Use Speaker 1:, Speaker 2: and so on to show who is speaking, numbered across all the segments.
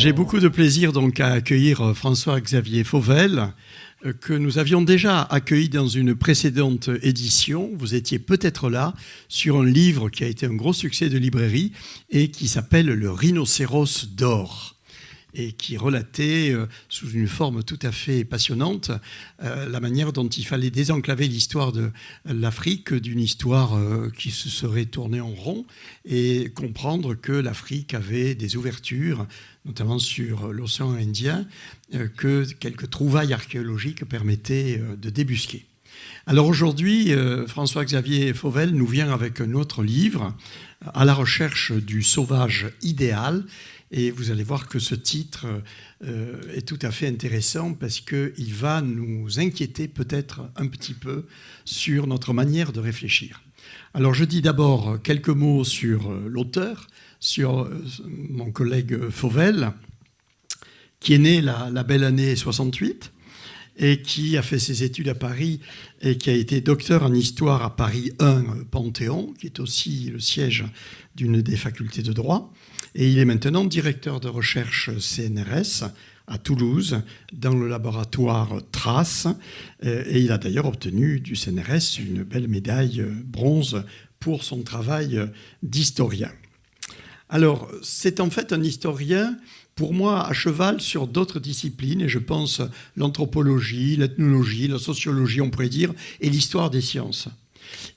Speaker 1: J'ai beaucoup de plaisir donc à accueillir François-Xavier Fauvel, que nous avions déjà accueilli dans une précédente édition. Vous étiez peut-être là sur un livre qui a été un gros succès de librairie et qui s'appelle Le Rhinocéros d'or, et qui relatait sous une forme tout à fait passionnante la manière dont il fallait désenclaver l'histoire de l'Afrique d'une histoire qui se serait tournée en rond et comprendre que l'Afrique avait des ouvertures, notamment sur l'océan Indien, que quelques trouvailles archéologiques permettaient de débusquer. Alors aujourd'hui, François-Xavier Fauvel nous vient avec un autre livre, À la recherche du sauvage idéal. Et vous allez voir que ce titre est tout à fait intéressant parce qu'il va nous inquiéter peut-être un petit peu sur notre manière de réfléchir. Alors je dis d'abord quelques mots sur l'auteur, sur mon collègue Fauvel, qui est né la belle année 68 et qui a fait ses études à Paris et qui a été docteur en histoire à Paris 1 Panthéon, qui est aussi le siège d'une des facultés de droit. Et il est maintenant directeur de recherche CNRS à Toulouse, dans le laboratoire Trace. Et il a d'ailleurs obtenu du CNRS une belle médaille bronze pour son travail d'historien. Alors, c'est en fait un historien, pour moi, à cheval sur d'autres disciplines, et je pense l'anthropologie, l'ethnologie, la sociologie, on pourrait dire, et l'histoire des sciences.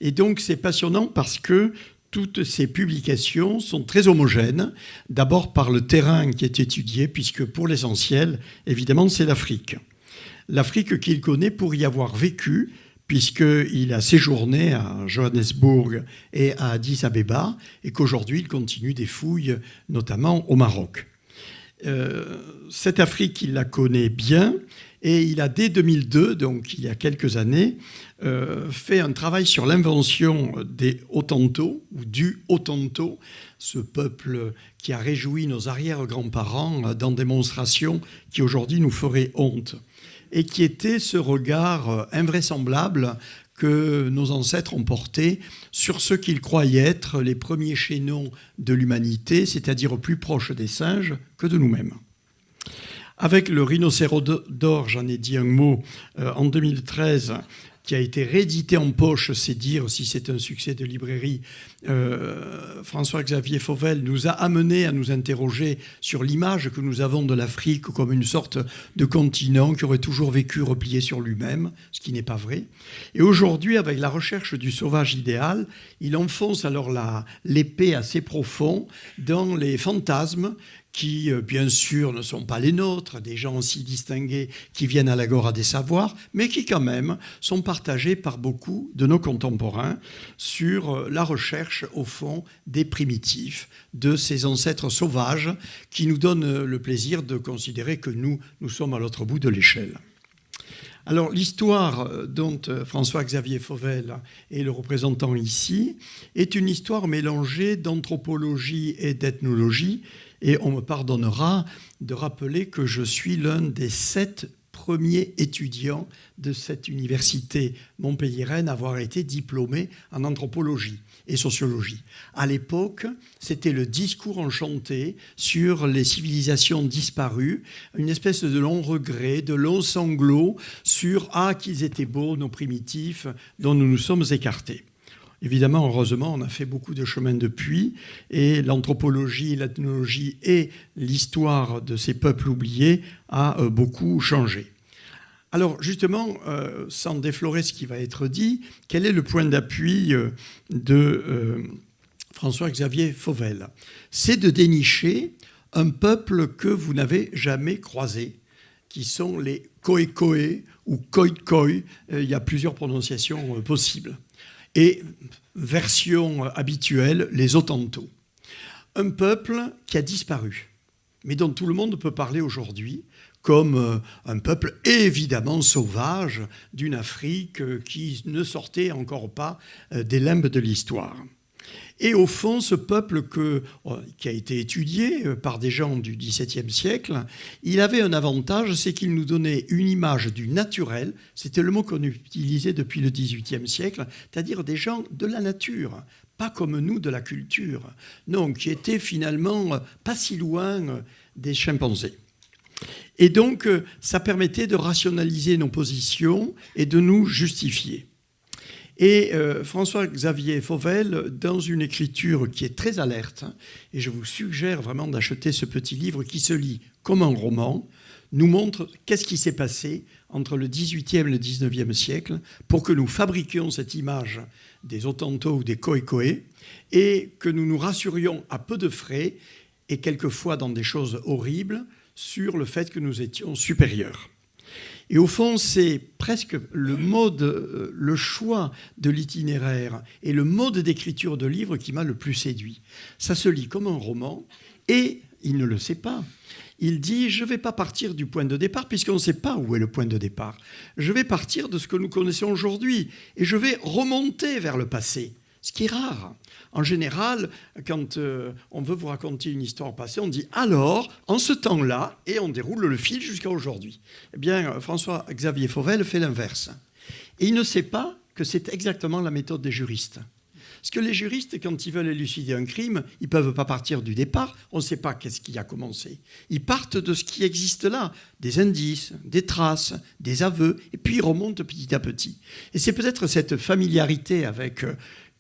Speaker 1: Et donc, c'est passionnant parce que toutes ces publications sont très homogènes, d'abord par le terrain qui est étudié, puisque pour l'essentiel, évidemment, c'est l'Afrique. L'Afrique qu'il connaît pour y avoir vécu, puisqu'il a séjourné à Johannesburg et à Addis Abeba, et qu'aujourd'hui, il continue des fouilles, notamment au Maroc. Cette Afrique, il la connaît bien, et il a, dès 2002, donc il y a quelques années, fait un travail sur l'invention des Hottentots, ou du Hottentot, ce peuple qui a réjoui nos arrière-grands-parents dans démonstrations qui aujourd'hui nous feraient honte, et qui était ce regard invraisemblable que nos ancêtres ont porté sur ce qu'ils croyaient être les premiers chaînons de l'humanité, c'est-à-dire plus proches des singes que de nous-mêmes. Avec le Rhinocéros d'or, j'en ai dit un mot, en 2013, qui a été réédité en poche, c'est dire si c'est un succès de librairie. François-Xavier Fauvel nous a amené à nous interroger sur l'image que nous avons de l'Afrique comme une sorte de continent qui aurait toujours vécu replié sur lui-même, ce qui n'est pas vrai. Et aujourd'hui, avec la recherche du sauvage idéal, il enfonce alors l'épée assez profond dans les fantasmes qui, bien sûr, ne sont pas les nôtres, des gens aussi distingués qui viennent à l'agora des savoirs, mais qui, quand même, sont partagés par beaucoup de nos contemporains sur la recherche, au fond, des primitifs, de ces ancêtres sauvages qui nous donnent le plaisir de considérer que nous sommes à l'autre bout de l'échelle. Alors, l'histoire dont François-Xavier Fauvel est le représentant ici est une histoire mélangée d'anthropologie et d'ethnologie. Et on me pardonnera de rappeler que je suis l'un des 7 premiers étudiants de cette université montpelliéraine à avoir été diplômé en anthropologie et sociologie. À l'époque, c'était le discours enchanté sur les civilisations disparues, une espèce de long regret, de long sanglot sur « Ah, qu'ils étaient beaux, nos primitifs, dont nous nous sommes écartés ». Évidemment, heureusement, on a fait beaucoup de chemin depuis, et l'anthropologie, l'ethnologie et l'histoire de ces peuples oubliés a beaucoup changé. Alors justement, sans déflorer ce qui va être dit, quel est le point d'appui de François-Xavier Fauvel? C'est de dénicher un peuple que vous n'avez jamais croisé, qui sont les Khoekhoe ou Khoikhoi. Il y a plusieurs prononciations possibles. Et version habituelle, les Hottentots. Un peuple qui a disparu, mais dont tout le monde peut parler aujourd'hui, comme un peuple évidemment sauvage d'une Afrique qui ne sortait encore pas des limbes de l'histoire. Et au fond, ce peuple qui a été étudié par des gens du XVIIe siècle, il avait un avantage, c'est qu'il nous donnait une image du naturel, c'était le mot qu'on utilisait depuis le XVIIIe siècle, c'est-à-dire des gens de la nature, pas comme nous de la culture, non, qui étaient finalement pas si loin des chimpanzés. Et donc, ça permettait de rationaliser nos positions et de nous justifier. Et François-Xavier Fauvel, dans une écriture qui est très alerte, et je vous suggère vraiment d'acheter ce petit livre qui se lit comme un roman, nous montre qu'est-ce qui s'est passé entre le XVIIIe et le XIXe siècle pour que nous fabriquions cette image des Hottentots ou des Khoekhoe et que nous nous rassurions à peu de frais et quelquefois dans des choses horribles sur le fait que nous étions supérieurs. Et au fond, c'est presque le mode, le choix de l'itinéraire et le mode d'écriture de livre qui m'a le plus séduit. Ça se lit comme un roman et il ne le sait pas. Il dit « je ne vais pas partir du point de départ puisqu'on ne sait pas où est le point de départ. Je vais partir de ce que nous connaissons aujourd'hui et je vais remonter vers le passé ». Ce qui est rare. En général, quand on veut vous raconter une histoire passée, on dit « alors, en ce temps-là », et on déroule le fil jusqu'à aujourd'hui. Eh bien, François-Xavier Fauvel fait l'inverse. Et il ne sait pas que c'est exactement la méthode des juristes. Parce que les juristes, quand ils veulent élucider un crime, ils ne peuvent pas partir du départ. On ne sait pas qu'est-ce qui a commencé. Ils partent de ce qui existe là, des indices, des traces, des aveux, et puis ils remontent petit à petit. Et c'est peut-être cette familiarité avec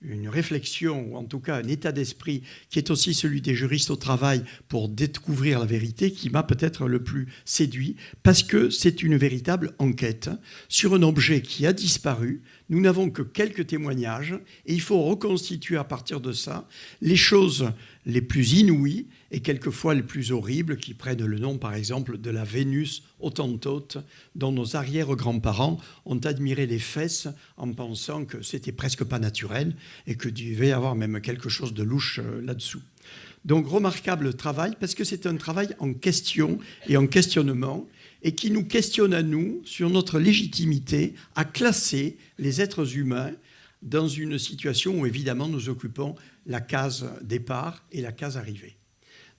Speaker 1: une réflexion, ou en tout cas un état d'esprit, qui est aussi celui des juristes au travail pour découvrir la vérité, qui m'a peut-être le plus séduit, parce que c'est une véritable enquête sur un objet qui a disparu. Nous n'avons que quelques témoignages, et il faut reconstituer à partir de ça les choses les plus inouïes et quelquefois les plus horribles, qui prennent le nom, par exemple, de la Vénus hottentote, dont nos arrière-grands-parents ont admiré les fesses en pensant que c'était presque pas naturel et que devait y avoir même quelque chose de louche là-dessous. Donc, remarquable travail, parce que c'est un travail en question et en questionnement, et qui nous questionne à nous sur notre légitimité à classer les êtres humains dans une situation où, évidemment, nous occupons la case départ et la case arrivée.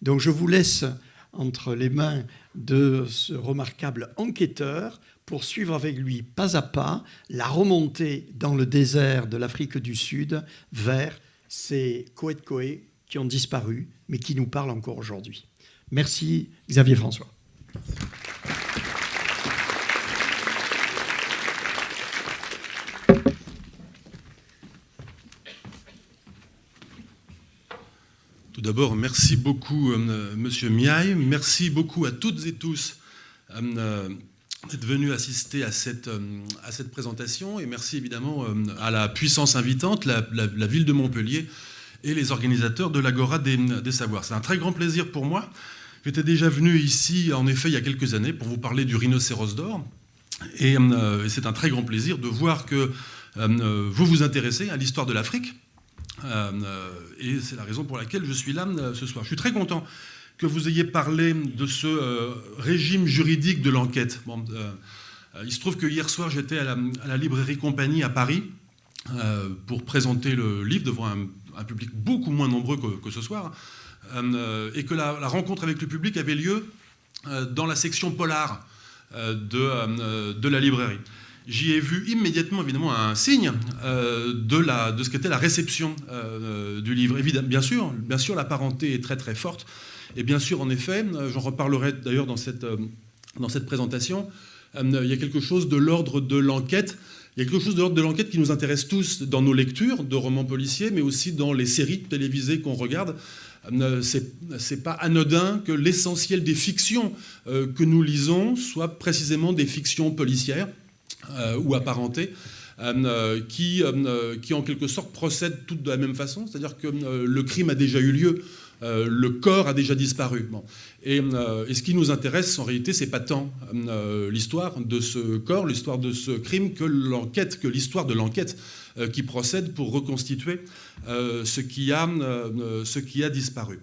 Speaker 1: Donc, je vous laisse entre les mains de ce remarquable enquêteur pour suivre avec lui, pas à pas, la remontée dans le désert de l'Afrique du Sud vers ces Khoekhoe qui ont disparu, mais qui nous parlent encore aujourd'hui. Merci, Xavier François.
Speaker 2: Tout d'abord, merci beaucoup, Monsieur Miaille. Merci beaucoup à toutes et tous d'être venus assister à cette présentation. Et merci évidemment à la puissance invitante, la ville de Montpellier et les organisateurs de l'Agora des Savoirs. C'est un très grand plaisir pour moi. J'étais déjà venu ici, en effet, il y a quelques années, pour vous parler du rhinocéros d'or. Et c'est un très grand plaisir de voir que vous vous intéressez à l'histoire de l'Afrique. Et c'est la raison pour laquelle je suis là ce soir. Je suis très content que vous ayez parlé de ce régime juridique de l'enquête. Bon, il se trouve que hier soir, j'étais à la librairie Compagnie à Paris pour présenter le livre devant un public beaucoup moins nombreux que ce soir, et que la rencontre avec le public avait lieu dans la section polar de la librairie. J'y ai vu immédiatement, évidemment, un signe de ce qu'était la réception du livre. Évidemment, bien sûr, la parenté est très, très forte. Et bien sûr, en effet, j'en reparlerai d'ailleurs dans cette présentation, il y a quelque chose de l'ordre de l'enquête. Il y a quelque chose de l'ordre de l'enquête qui nous intéresse tous dans nos lectures de romans policiers, mais aussi dans les séries télévisées qu'on regarde. C'est pas anodin que l'essentiel des fictions que nous lisons soient précisément des fictions policières. Ou apparentées, qui en quelque sorte procèdent toutes de la même façon, c'est-à-dire que le crime a déjà eu lieu, le corps a déjà disparu. Bon. Et ce qui nous intéresse, en réalité, c'est pas tant l'histoire de ce corps, l'histoire de ce crime, que l'histoire de l'enquête qui procède pour reconstituer ce qui a disparu.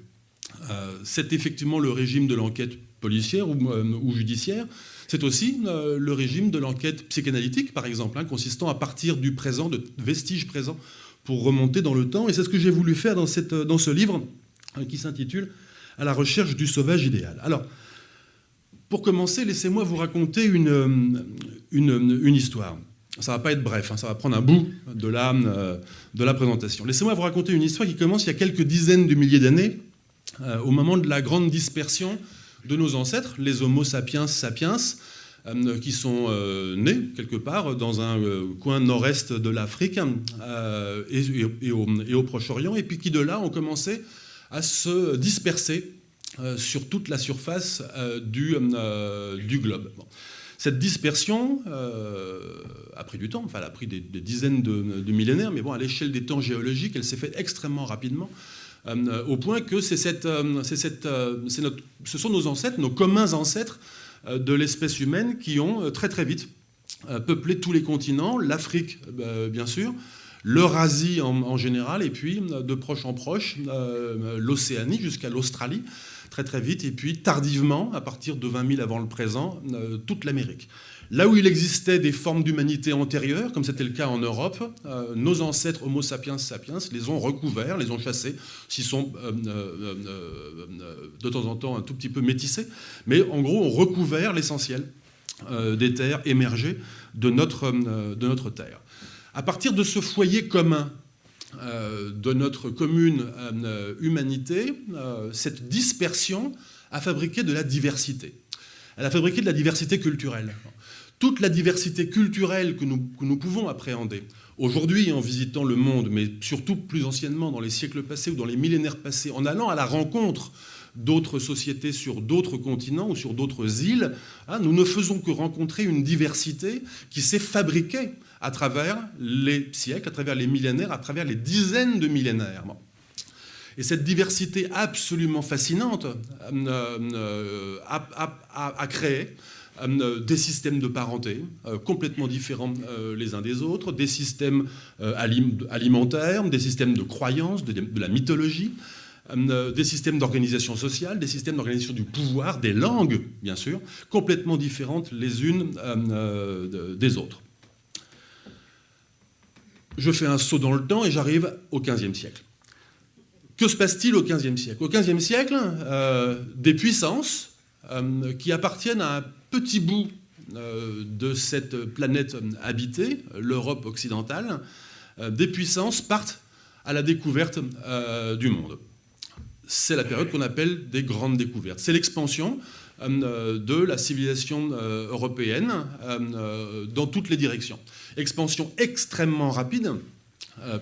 Speaker 2: C'est effectivement le régime de l'enquête policière ou judiciaire. C'est aussi le régime de l'enquête psychanalytique, par exemple, consistant à partir du présent, de vestiges présents, pour remonter dans le temps. Et c'est ce que j'ai voulu faire dans ce livre qui s'intitule « À la recherche du sauvage idéal ». Alors, pour commencer, laissez-moi vous raconter une histoire. Ça ne va pas être bref, ça va prendre un bout de la présentation. Laissez-moi vous raconter une histoire qui commence il y a quelques dizaines de milliers d'années, au moment de la grande dispersion de nos ancêtres, les Homo sapiens sapiens, qui sont nés quelque part dans un coin nord-est de l'Afrique et au Proche-Orient, et puis qui de là ont commencé à se disperser sur toute la surface du globe. Bon. Cette dispersion a pris du temps, enfin elle a pris des dizaines de millénaires, mais bon, à l'échelle des temps géologiques, elle s'est faite extrêmement rapidement, au point que ce sont nos ancêtres, nos communs ancêtres de l'espèce humaine qui ont très très vite peuplé tous les continents, l'Afrique bien sûr, l'Eurasie en général, et puis de proche en proche, l'Océanie jusqu'à l'Australie, très très vite, et puis tardivement, à partir de 20 000 avant le présent, toute l'Amérique. Là où il existait des formes d'humanité antérieures, comme c'était le cas en Europe, nos ancêtres Homo sapiens sapiens les ont recouverts, les ont chassés, s'ils sont de temps en temps un tout petit peu métissés, mais en gros ont recouvert l'essentiel des terres émergées de notre terre. À partir de ce foyer commun de notre commune humanité, cette dispersion a fabriqué de la diversité. Elle a fabriqué de la diversité culturelle. Toute la diversité culturelle que nous pouvons appréhender aujourd'hui en visitant le monde, mais surtout plus anciennement dans les siècles passés ou dans les millénaires passés, en allant à la rencontre d'autres sociétés sur d'autres continents ou sur d'autres îles, nous ne faisons que rencontrer une diversité qui s'est fabriquée à travers les siècles, à travers les millénaires, à travers les dizaines de millénaires. Et cette diversité absolument fascinante a créé des systèmes de parenté complètement différents les uns des autres, des systèmes alimentaires, des systèmes de croyances, de la mythologie, des systèmes d'organisation sociale, des systèmes d'organisation du pouvoir, des langues, bien sûr, complètement différentes les unes des autres. Je fais un saut dans le temps et j'arrive au XVe siècle. Que se passe-t-il au XVe siècle ? Au XVe siècle, des puissances qui appartiennent à un petit bout de cette planète habitée, l'Europe occidentale, des puissances partent à la découverte du monde. C'est la période qu'on appelle des grandes découvertes. C'est l'expansion de la civilisation européenne dans toutes les directions. Expansion extrêmement rapide,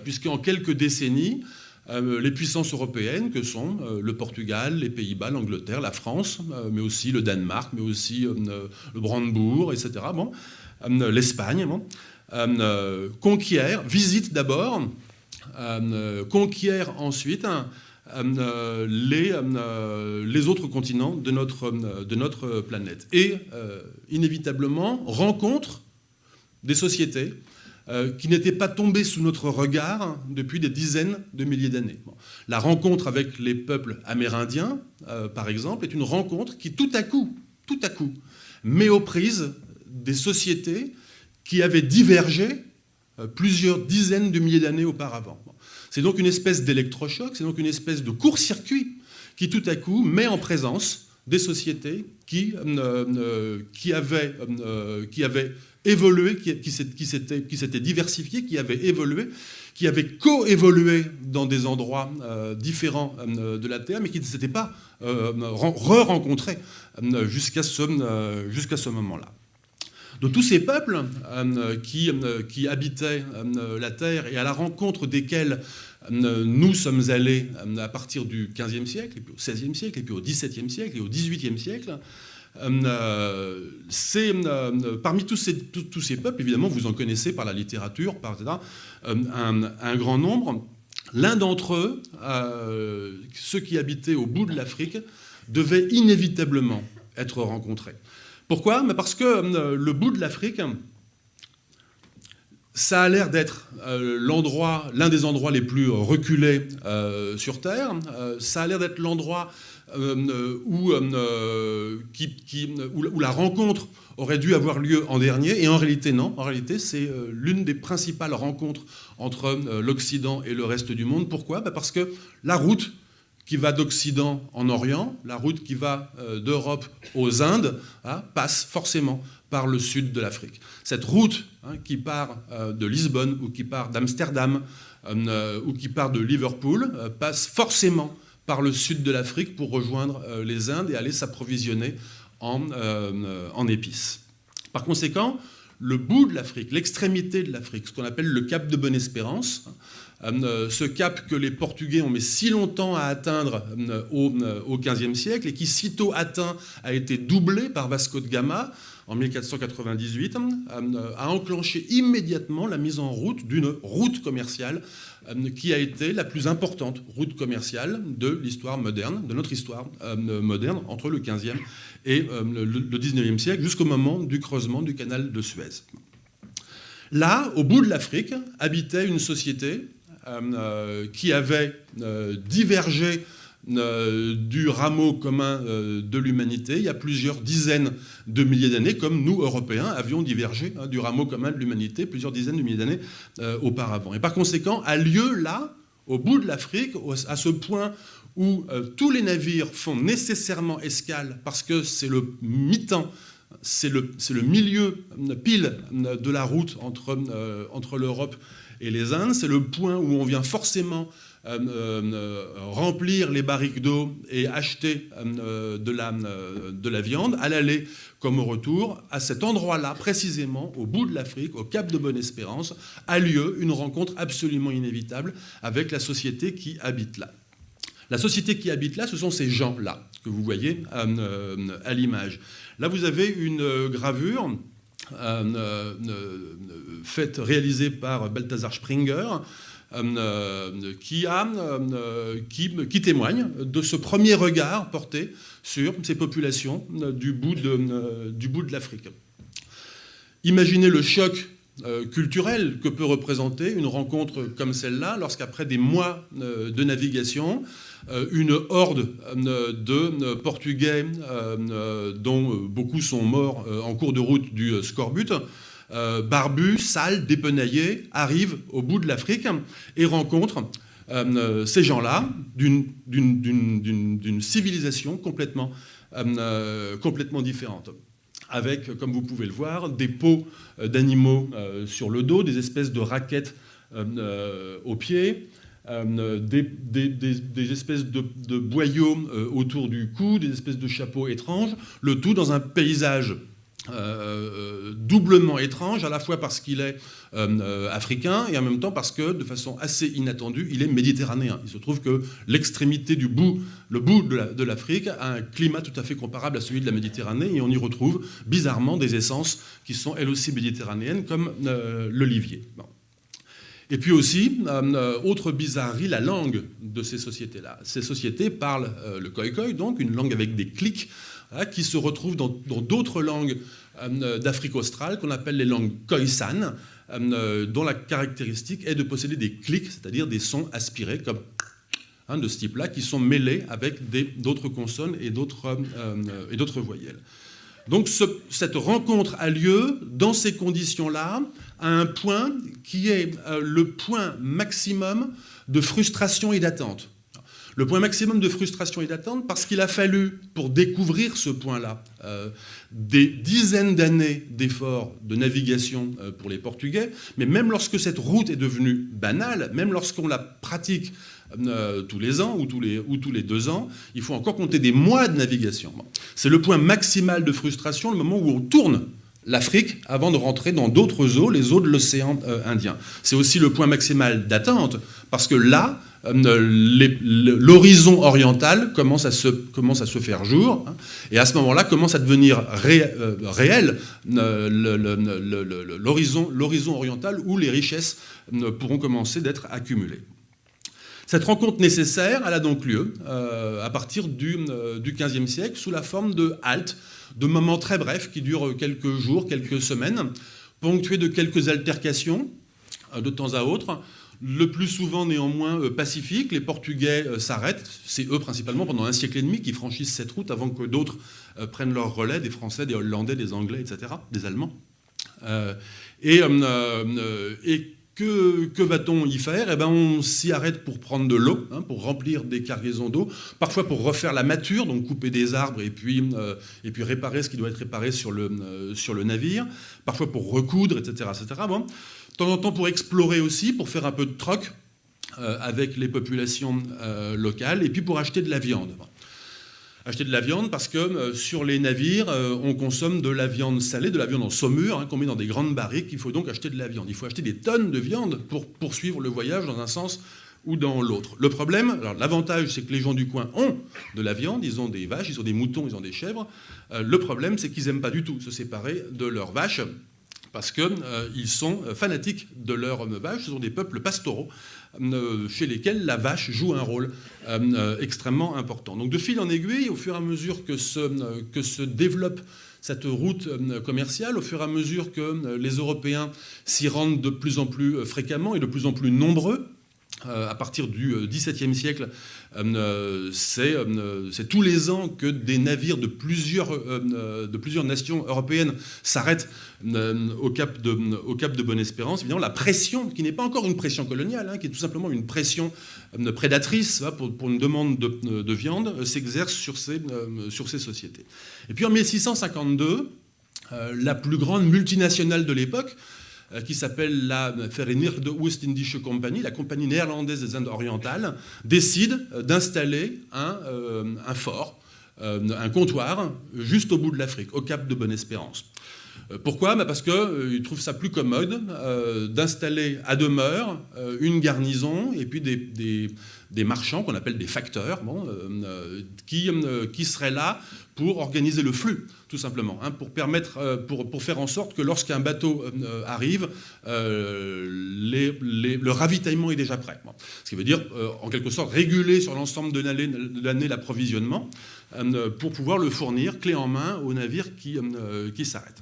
Speaker 2: puisqu'en quelques décennies, les puissances européennes que sont le Portugal, les Pays-Bas, l'Angleterre, la France, mais aussi le Danemark, mais aussi le Brandebourg, etc., l'Espagne, conquièrent, visitent d'abord, conquièrent ensuite les autres continents de notre planète. Et inévitablement rencontrent des sociétés qui n'étaient pas tombées sous notre regard depuis des dizaines de milliers d'années. La rencontre avec les peuples amérindiens, par exemple, est une rencontre qui tout à coup, met aux prises des sociétés qui avaient divergé plusieurs dizaines de milliers d'années auparavant. C'est donc une espèce d'électrochoc, c'est donc une espèce de court-circuit qui tout à coup met en présence des sociétés qui avaient évolué, qui s'étaient diversifiées, qui avaient évolué, qui avaient coévolué dans des endroits différents de la Terre, mais qui ne s'étaient pas re-rencontrés jusqu'à ce moment-là. De tous ces peuples qui habitaient la Terre et à la rencontre desquels nous sommes allés à partir du XVe siècle, et puis au XVIe siècle, et puis au XVIIe siècle, et au XVIIIe siècle, parmi tous ces peuples, évidemment, vous en connaissez par la littérature, etc., un grand nombre. L'un d'entre eux, ceux qui habitaient au bout de l'Afrique, devaient inévitablement être rencontrés. Pourquoi ? Parce que le bout de l'Afrique, ça a l'air d'être l'un des endroits les plus reculés sur Terre. Ça a l'air d'être l'endroit où la rencontre aurait dû avoir lieu en dernier. Et en réalité, non. En réalité, c'est l'une des principales rencontres entre l'Occident et le reste du monde. Pourquoi ? Parce que la route qui va d'Occident en Orient, la route qui va d'Europe aux Indes, passe forcément par le sud de l'Afrique. Cette route qui part de Lisbonne ou qui part d'Amsterdam ou qui part de Liverpool passe forcément par le sud de l'Afrique pour rejoindre les Indes et aller s'approvisionner en épices. Par conséquent, le bout de l'Afrique, l'extrémité de l'Afrique, ce qu'on appelle le cap de Bonne-Espérance, ce cap que les Portugais ont mis si longtemps à atteindre au XVe siècle et qui, sitôt atteint, a été doublé par Vasco de Gama en 1498, a enclenché immédiatement la mise en route d'une route commerciale qui a été la plus importante route commerciale de l'histoire moderne, de notre histoire moderne, entre le XVe et le XIXe siècle, jusqu'au moment du creusement du canal de Suez. Là, au bout de l'Afrique, habitait une société qui avait divergé du rameau commun de l'humanité il y a plusieurs dizaines de milliers d'années, comme nous, Européens, avions divergé du rameau commun de l'humanité plusieurs dizaines de milliers d'années auparavant. Et par conséquent, a lieu là, au bout de l'Afrique, à ce point où tous les navires font nécessairement escale, parce que c'est le mi-temps, c'est le milieu pile de la route entre l'Europe et les Indes, c'est le point où on vient forcément remplir les barriques d'eau et acheter de la viande, à l'aller comme au retour. À cet endroit-là, précisément, au bout de l'Afrique, au cap de Bonne-Espérance, a lieu une rencontre absolument inévitable avec la société qui habite là. La société qui habite là, ce sont ces gens-là que vous voyez à l'image. Là, vous avez une gravure réalisée par Balthasar Springer, qui témoigne de ce premier regard porté sur ces populations du bout de l'Afrique. Imaginez le choc culturel que peut représenter une rencontre comme celle-là, lorsqu'après des mois de navigation, une horde de Portugais, dont beaucoup sont morts en cours de route du scorbut, barbus, sales, dépenaillés, arrivent au bout de l'Afrique et rencontrent ces gens-là d'une civilisation complètement différente. Avec, comme vous pouvez le voir, des peaux d'animaux sur le dos, des espèces de raquettes aux pieds, des espèces de boyaux autour du cou, des espèces de chapeaux étranges, le tout dans un paysage doublement étrange, à la fois parce qu'il est africain et en même temps parce que, de façon assez inattendue, il est méditerranéen. Il se trouve que l'extrémité le bout de l'Afrique a un climat tout à fait comparable à celui de la Méditerranée et on y retrouve bizarrement des essences qui sont elles aussi méditerranéennes, comme l'olivier. Bon. Et puis aussi, autre bizarrerie, la langue de ces sociétés-là. Ces sociétés parlent le khoï-khoï, donc une langue avec des clics, qui se retrouvent dans d'autres langues d'Afrique australe qu'on appelle les langues khoisan, dont la caractéristique est de posséder des clics, c'est-à-dire des sons aspirés comme de ce type-là, qui sont mêlés avec d'autres consonnes et d'autres voyelles. Donc cette rencontre a lieu dans ces conditions-là, à un point qui est le point maximum de frustration et d'attente. Le point maximum de frustration et d'attente parce qu'il a fallu, pour découvrir ce point-là, des dizaines d'années d'efforts de navigation pour les Portugais, mais même lorsque cette route est devenue banale, même lorsqu'on la pratique tous les ans ou tous les 2 ans, il faut encore compter des mois de navigation. C'est le point maximal de frustration, le moment où on tourne l'Afrique avant de rentrer dans d'autres eaux, les eaux de l'océan Indien. C'est aussi le point maximal d'attente, parce que là, l'horizon oriental commence à se faire jour, et à ce moment-là commence à devenir réel l'horizon oriental où les richesses pourront commencer d'être accumulées. Cette rencontre nécessaire, elle a donc lieu à partir du XVe siècle sous la forme de haltes, de moments très brefs qui durent quelques jours, quelques semaines, ponctués de quelques altercations de temps à autre, le plus souvent néanmoins pacifiques. Les Portugais s'arrêtent, c'est eux principalement pendant 1 siècle et demi qui franchissent cette route avant que d'autres prennent leur relais, des Français, des Hollandais, des Anglais, etc., des Allemands. Que va-t-on y faire ? On s'y arrête pour prendre de l'eau, pour remplir des cargaisons d'eau, parfois pour refaire la mâture, donc couper des arbres et puis réparer ce qui doit être réparé sur le navire, parfois pour recoudre, etc. etc. Bon. De temps en temps pour explorer aussi, pour faire un peu de troc avec les populations locales, et puis pour acheter de la viande. Acheter de la viande parce que sur les navires, on consomme de la viande salée, de la viande en saumure, qu'on met dans des grandes barriques. Il faut donc acheter de la viande. Il faut acheter des tonnes de viande pour poursuivre le voyage dans un sens ou dans l'autre. Le problème, alors l'avantage, c'est que les gens du coin ont de la viande, ils ont des vaches, ils ont des moutons, ils ont des chèvres. Le problème, c'est qu'ils n'aiment pas du tout se séparer de leurs vaches parce qu'ils sont fanatiques de leurs vaches. Ce sont des peuples pastoraux chez lesquels la vache joue un rôle extrêmement important. Donc de fil en aiguille, au fur et à mesure que se développe cette route commerciale, au fur et à mesure que les Européens s'y rendent de plus en plus fréquemment et de plus en plus nombreux, à partir du XVIIe siècle, c'est tous les ans que des navires de plusieurs nations européennes s'arrêtent au cap de Bonne-Espérance. Évidemment, la pression, qui n'est pas encore une pression coloniale, qui est tout simplement une pression prédatrice pour une demande de viande, s'exerce sur ces sociétés. Et puis en 1652, la plus grande multinationale de l'époque, qui s'appelle la Verenigde Oost-Indische Compagnie, la compagnie néerlandaise des Indes orientales, décide d'installer un fort, un comptoir, juste au bout de l'Afrique, au cap de Bonne-Espérance. Pourquoi ? Parce qu'ils trouvent ça plus commode d'installer à demeure une garnison et puis des marchands qu'on appelle des facteurs, qui seraient là pour organiser le flux, tout simplement, pour faire en sorte que lorsqu'un bateau arrive, le ravitaillement est déjà prêt. Ce qui veut dire, en quelque sorte, réguler sur l'ensemble de l'année l'approvisionnement pour pouvoir le fournir clé en main aux navires qui s'arrêtent.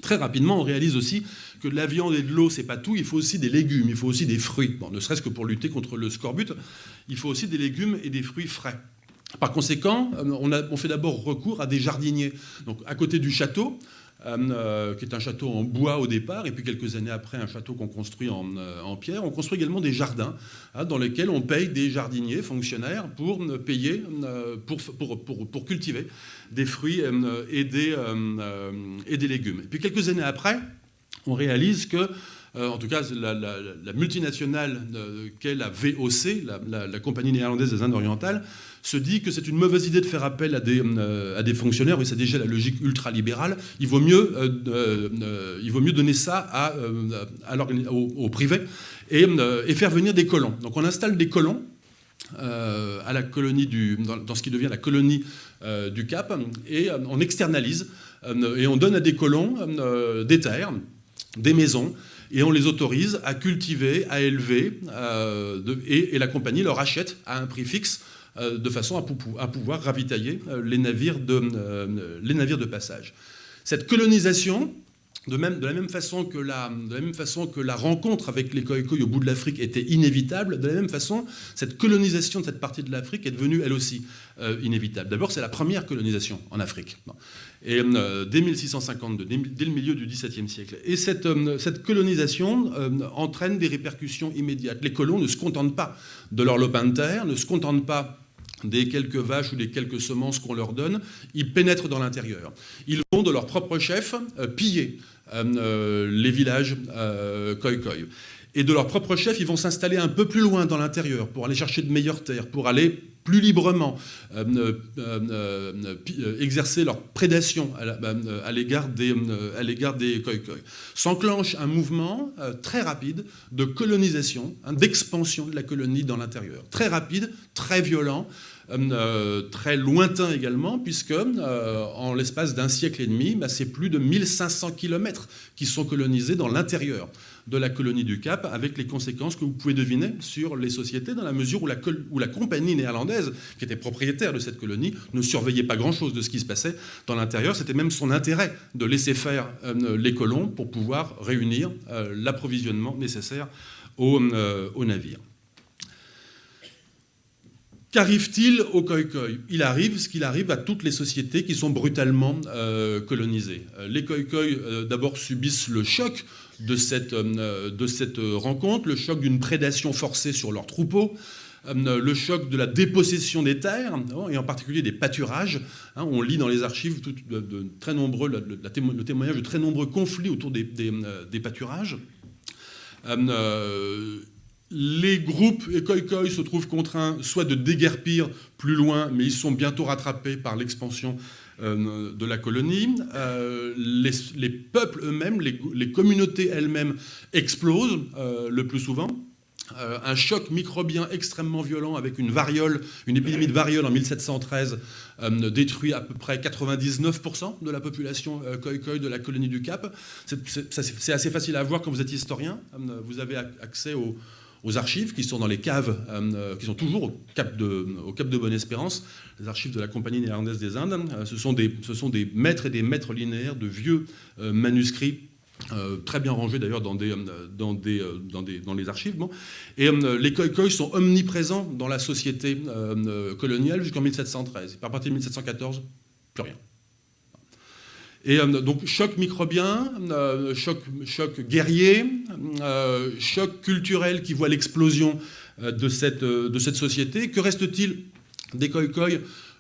Speaker 2: Très rapidement, on réalise aussi que de la viande et de l'eau, c'est pas tout. Il faut aussi des légumes, il faut aussi des fruits. Ne serait-ce que pour lutter contre le scorbut, il faut aussi des légumes et des fruits frais. Par conséquent, on fait d'abord recours à des jardiniers. Donc, à côté du château, qui est un château en bois au départ, et puis quelques années après, un château qu'on construit en pierre, on construit également des jardins dans lesquels on paye des jardiniers fonctionnaires pour payer, pour cultiver des fruits et des légumes. Et puis quelques années après, on réalise que, en tout cas, la multinationale qu'est la VOC, la Compagnie néerlandaise des Indes orientales, se dit que c'est une mauvaise idée de faire appel à des fonctionnaires, oui, c'est déjà la logique ultralibérale. Il vaut mieux donner ça au privé et faire venir des colons. Donc on installe des colons à la colonie dans ce qui devient la colonie du Cap, et on externalise et on donne à des colons des terres, des maisons, et on les autorise à cultiver, à élever, et la compagnie leur achète à un prix fixe de façon à pouvoir ravitailler les navires de passage. Cette colonisation, de la même façon que la rencontre avec les Khoikhoi au bout de l'Afrique était inévitable, de la même façon, cette colonisation de cette partie de l'Afrique est devenue, elle aussi, inévitable. D'abord, c'est la première colonisation en Afrique, et dès 1652, dès le milieu du XVIIe siècle. Et cette colonisation entraîne des répercussions immédiates. Les colons ne se contentent pas de leur lopin de terre, ne se contentent pas des quelques vaches ou des quelques semences qu'on leur donne, ils pénètrent dans l'intérieur. Ils vont de leur propre chef piller les villages Khoikhoi. Et de leur propre chef, ils vont s'installer un peu plus loin dans l'intérieur pour aller chercher de meilleures terres, pour aller plus librement exercer leur prédation à l'égard des Khoikhoi. S'enclenche un mouvement très rapide de colonisation, d'expansion de la colonie dans l'intérieur. Très rapide, très violent, très lointain également, puisque en l'espace d'un siècle et demi, c'est plus de 1500 kilomètres qui sont colonisés dans l'intérieur de la colonie du Cap, avec les conséquences que vous pouvez deviner sur les sociétés, dans la mesure où la compagnie néerlandaise, qui était propriétaire de cette colonie, ne surveillait pas grand-chose de ce qui se passait dans l'intérieur. C'était même son intérêt de laisser faire les colons pour pouvoir réunir l'approvisionnement nécessaire aux navires. Qu'arrive-t-il aux Khoikhoi ? Il arrive ce qu'il arrive à toutes les sociétés qui sont brutalement colonisées. Les Khoikhoi, d'abord, subissent le choc de cette rencontre, le choc d'une prédation forcée sur leurs troupeaux, le choc de la dépossession des terres, et en particulier des pâturages. On lit dans les archives le témoignage de très nombreux conflits autour des pâturages. les groupes et Khoikhoi se trouvent contraints soit de déguerpir plus loin, mais ils sont bientôt rattrapés par l'expansion de la colonie. Les peuples eux-mêmes, les communautés elles-mêmes explosent le plus souvent. Un choc microbien extrêmement violent avec une épidémie de variole en 1713 détruit à peu près 99% de la population Khoikhoi de la colonie du Cap. C'est assez facile à voir quand vous êtes historien. Vous avez accès aux archives qui sont dans les caves, qui sont toujours au Cap de Bonne-Espérance, les archives de la Compagnie néerlandaise des Indes. Ce sont des mètres et des mètres linéaires de vieux manuscrits, très bien rangés d'ailleurs dans les archives. Bon. Et les Khoikhoi sont omniprésents dans la société coloniale jusqu'en 1713. À partir de 1714, plus rien. Et donc choc microbien, choc guerrier, choc culturel qui voit l'explosion de cette société. Que reste-t-il des Khoikhoi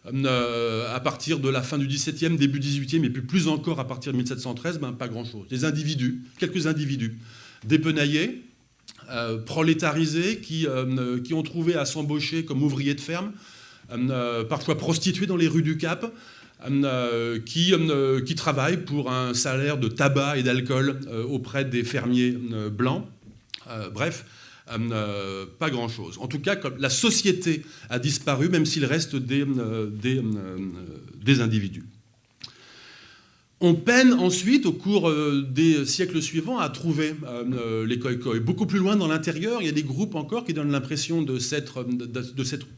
Speaker 2: à partir de la fin du XVIIe, début XVIIIe, et puis plus encore à partir de 1713, pas grand-chose. Quelques individus dépenaillés, prolétarisés, qui ont trouvé à s'embaucher comme ouvriers de ferme, parfois prostitués dans les rues du Cap, qui travaillent pour un salaire de tabac et d'alcool auprès des fermiers blancs. Bref, pas grand-chose. En tout cas, la société a disparu, même s'il reste des individus. On peine ensuite, au cours des siècles suivants, à trouver les Khoikhoi. Beaucoup plus loin dans l'intérieur, il y a des groupes encore qui donnent l'impression de s'être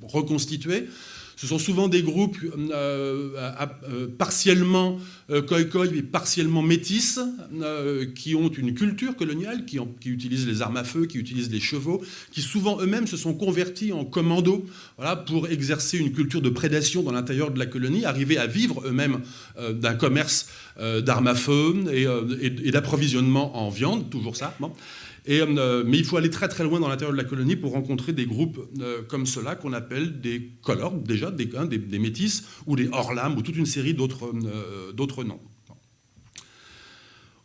Speaker 2: reconstitués. Ce sont souvent des groupes partiellement Khoikhoi et partiellement métis, qui ont une culture coloniale, qui utilisent les armes à feu, qui utilisent les chevaux, qui souvent eux-mêmes se sont convertis en commandos, voilà, pour exercer une culture de prédation dans l'intérieur de la colonie, arriver à vivre eux-mêmes d'un commerce d'armes à feu et d'approvisionnement en viande, toujours ça. Bon. Mais il faut aller très très loin dans l'intérieur de la colonie pour rencontrer des groupes comme ceux-là qu'on appelle des colors, déjà des métis, ou des hors-lames, ou toute une série d'autres noms.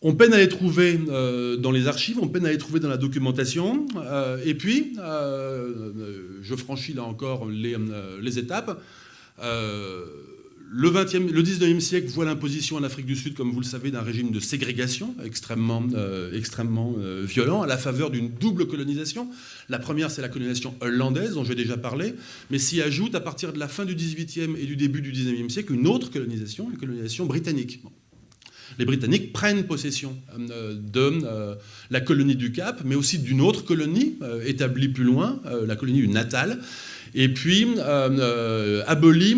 Speaker 2: On peine à les trouver dans les archives, on peine à les trouver dans la documentation, et puis, je franchis là encore les étapes. Le 19e siècle voit l'imposition en Afrique du Sud, comme vous le savez, d'un régime de ségrégation extrêmement violent, à la faveur d'une double colonisation. La première, c'est la colonisation hollandaise, dont j'ai déjà parlé, mais s'y ajoute, à partir de la fin du 18e et du début du 19e siècle, une autre colonisation, une colonisation britannique. Les Britanniques prennent possession de la colonie du Cap, mais aussi d'une autre colonie établie plus loin, la colonie du Natal, et puis abolit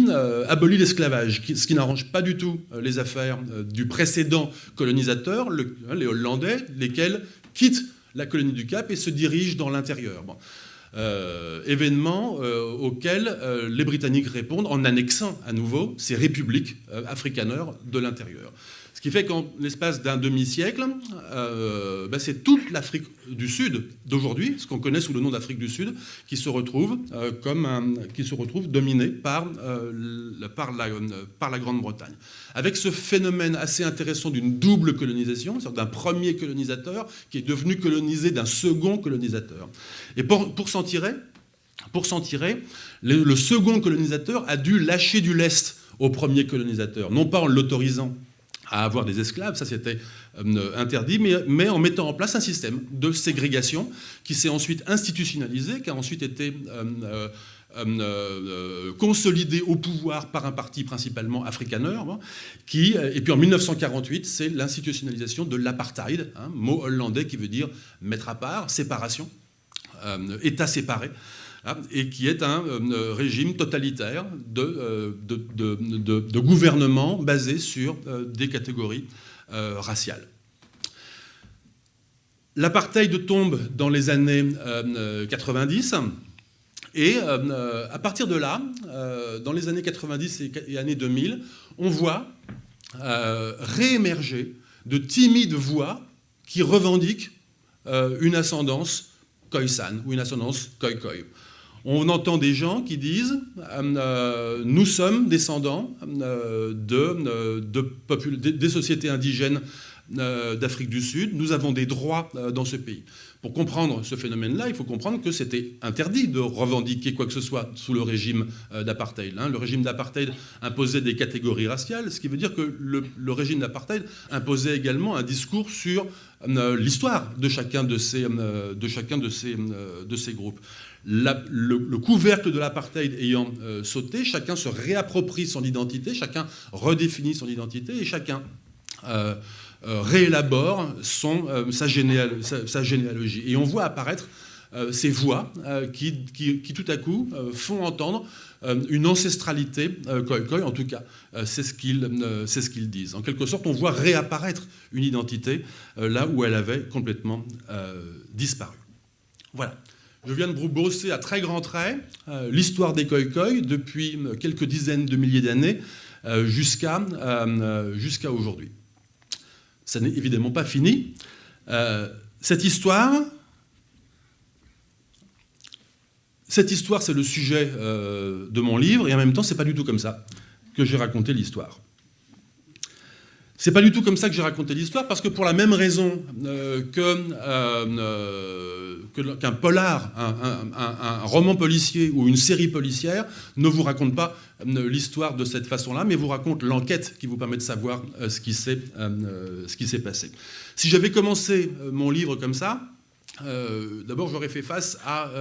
Speaker 2: l'esclavage, ce qui n'arrange pas du tout les affaires du précédent colonisateur, les Hollandais, lesquels quittent la colonie du Cap et se dirigent dans l'intérieur. Bon. Événement auquel les Britanniques répondent en annexant à nouveau ces républiques afrikaners de l'intérieur. Ce qui fait qu'en l'espace d'un demi-siècle, c'est toute l'Afrique du Sud d'aujourd'hui, ce qu'on connaît sous le nom d'Afrique du Sud, qui se retrouve dominée par la Grande-Bretagne. Avec ce phénomène assez intéressant d'une double colonisation, c'est-à-dire d'un premier colonisateur qui est devenu colonisé d'un second colonisateur. Et pour s'en tirer, le second colonisateur a dû lâcher du lest au premier colonisateur, non pas en l'autorisant à avoir des esclaves, ça c'était interdit, mais en mettant en place un système de ségrégation qui s'est ensuite institutionnalisé, qui a ensuite été consolidé au pouvoir par un parti principalement afrikaner, et puis en 1948, c'est l'institutionnalisation de l'apartheid, mot hollandais qui veut dire mettre à part, séparation, État séparé, et qui est un régime totalitaire de gouvernement basé sur des catégories raciales. L'apartheid tombe dans les années 90, et à partir de là, dans les années 90 et années 2000, on voit réémerger de timides voix qui revendiquent une ascendance Khoisan ou une ascendance Khoikhoi. On entend des gens qui disent nous sommes descendants des sociétés indigènes d'Afrique du Sud, nous avons des droits dans ce pays. Pour comprendre ce phénomène-là, il faut comprendre que c'était interdit de revendiquer quoi que ce soit sous le régime d'apartheid. Le régime d'apartheid imposait des catégories raciales, ce qui veut dire que le régime d'apartheid imposait également un discours sur l'histoire de chacun de ces groupes. Le couvercle de l'apartheid ayant sauté, chacun se réapproprie son identité, chacun redéfinit son identité et chacun réélabore sa généalogie. Et on voit apparaître ces voix qui tout à coup font entendre une ancestralité khoï, en tout cas, c'est ce qu'ils disent. En quelque sorte, on voit réapparaître une identité là où elle avait complètement disparu. Voilà. Je viens de vous brosser à très grands traits l'histoire des Khoï depuis quelques dizaines de milliers d'années jusqu'à aujourd'hui. Ça n'est évidemment pas fini. Cette histoire, c'est le sujet de mon livre, et en même temps, c'est pas du tout comme ça que j'ai raconté l'histoire. C'est pas du tout comme ça que j'ai raconté l'histoire, parce que pour la même raison qu'un polar, un roman policier ou une série policière ne vous raconte pas l'histoire de cette façon-là, mais vous raconte l'enquête qui vous permet de savoir ce qui s'est passé. Si j'avais commencé mon livre comme ça, d'abord j'aurais fait face à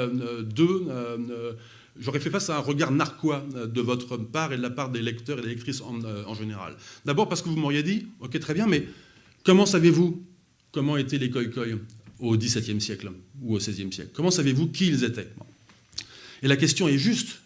Speaker 2: J'aurais fait face à un regard narquois de votre part et de la part des lecteurs et des lectrices en général. D'abord parce que vous m'auriez dit, ok, très bien, mais comment savez-vous comment étaient les Khoï au XVIIe siècle ou au XVIe siècle? Comment savez-vous qui ils étaient? Et la question est juste.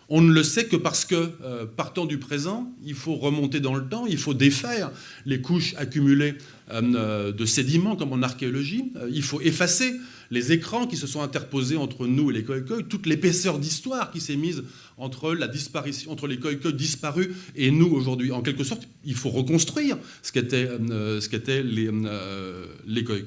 Speaker 2: On ne le sait que parce que, partant du présent, il faut remonter dans le temps, il faut défaire les couches accumulées de sédiments, comme en archéologie, il faut effacer les écrans qui se sont interposés entre nous et les Khoï, toute l'épaisseur d'histoire qui s'est mise entre les Khoï disparus et nous aujourd'hui. En quelque sorte, il faut reconstruire ce qu'étaient les Khoï.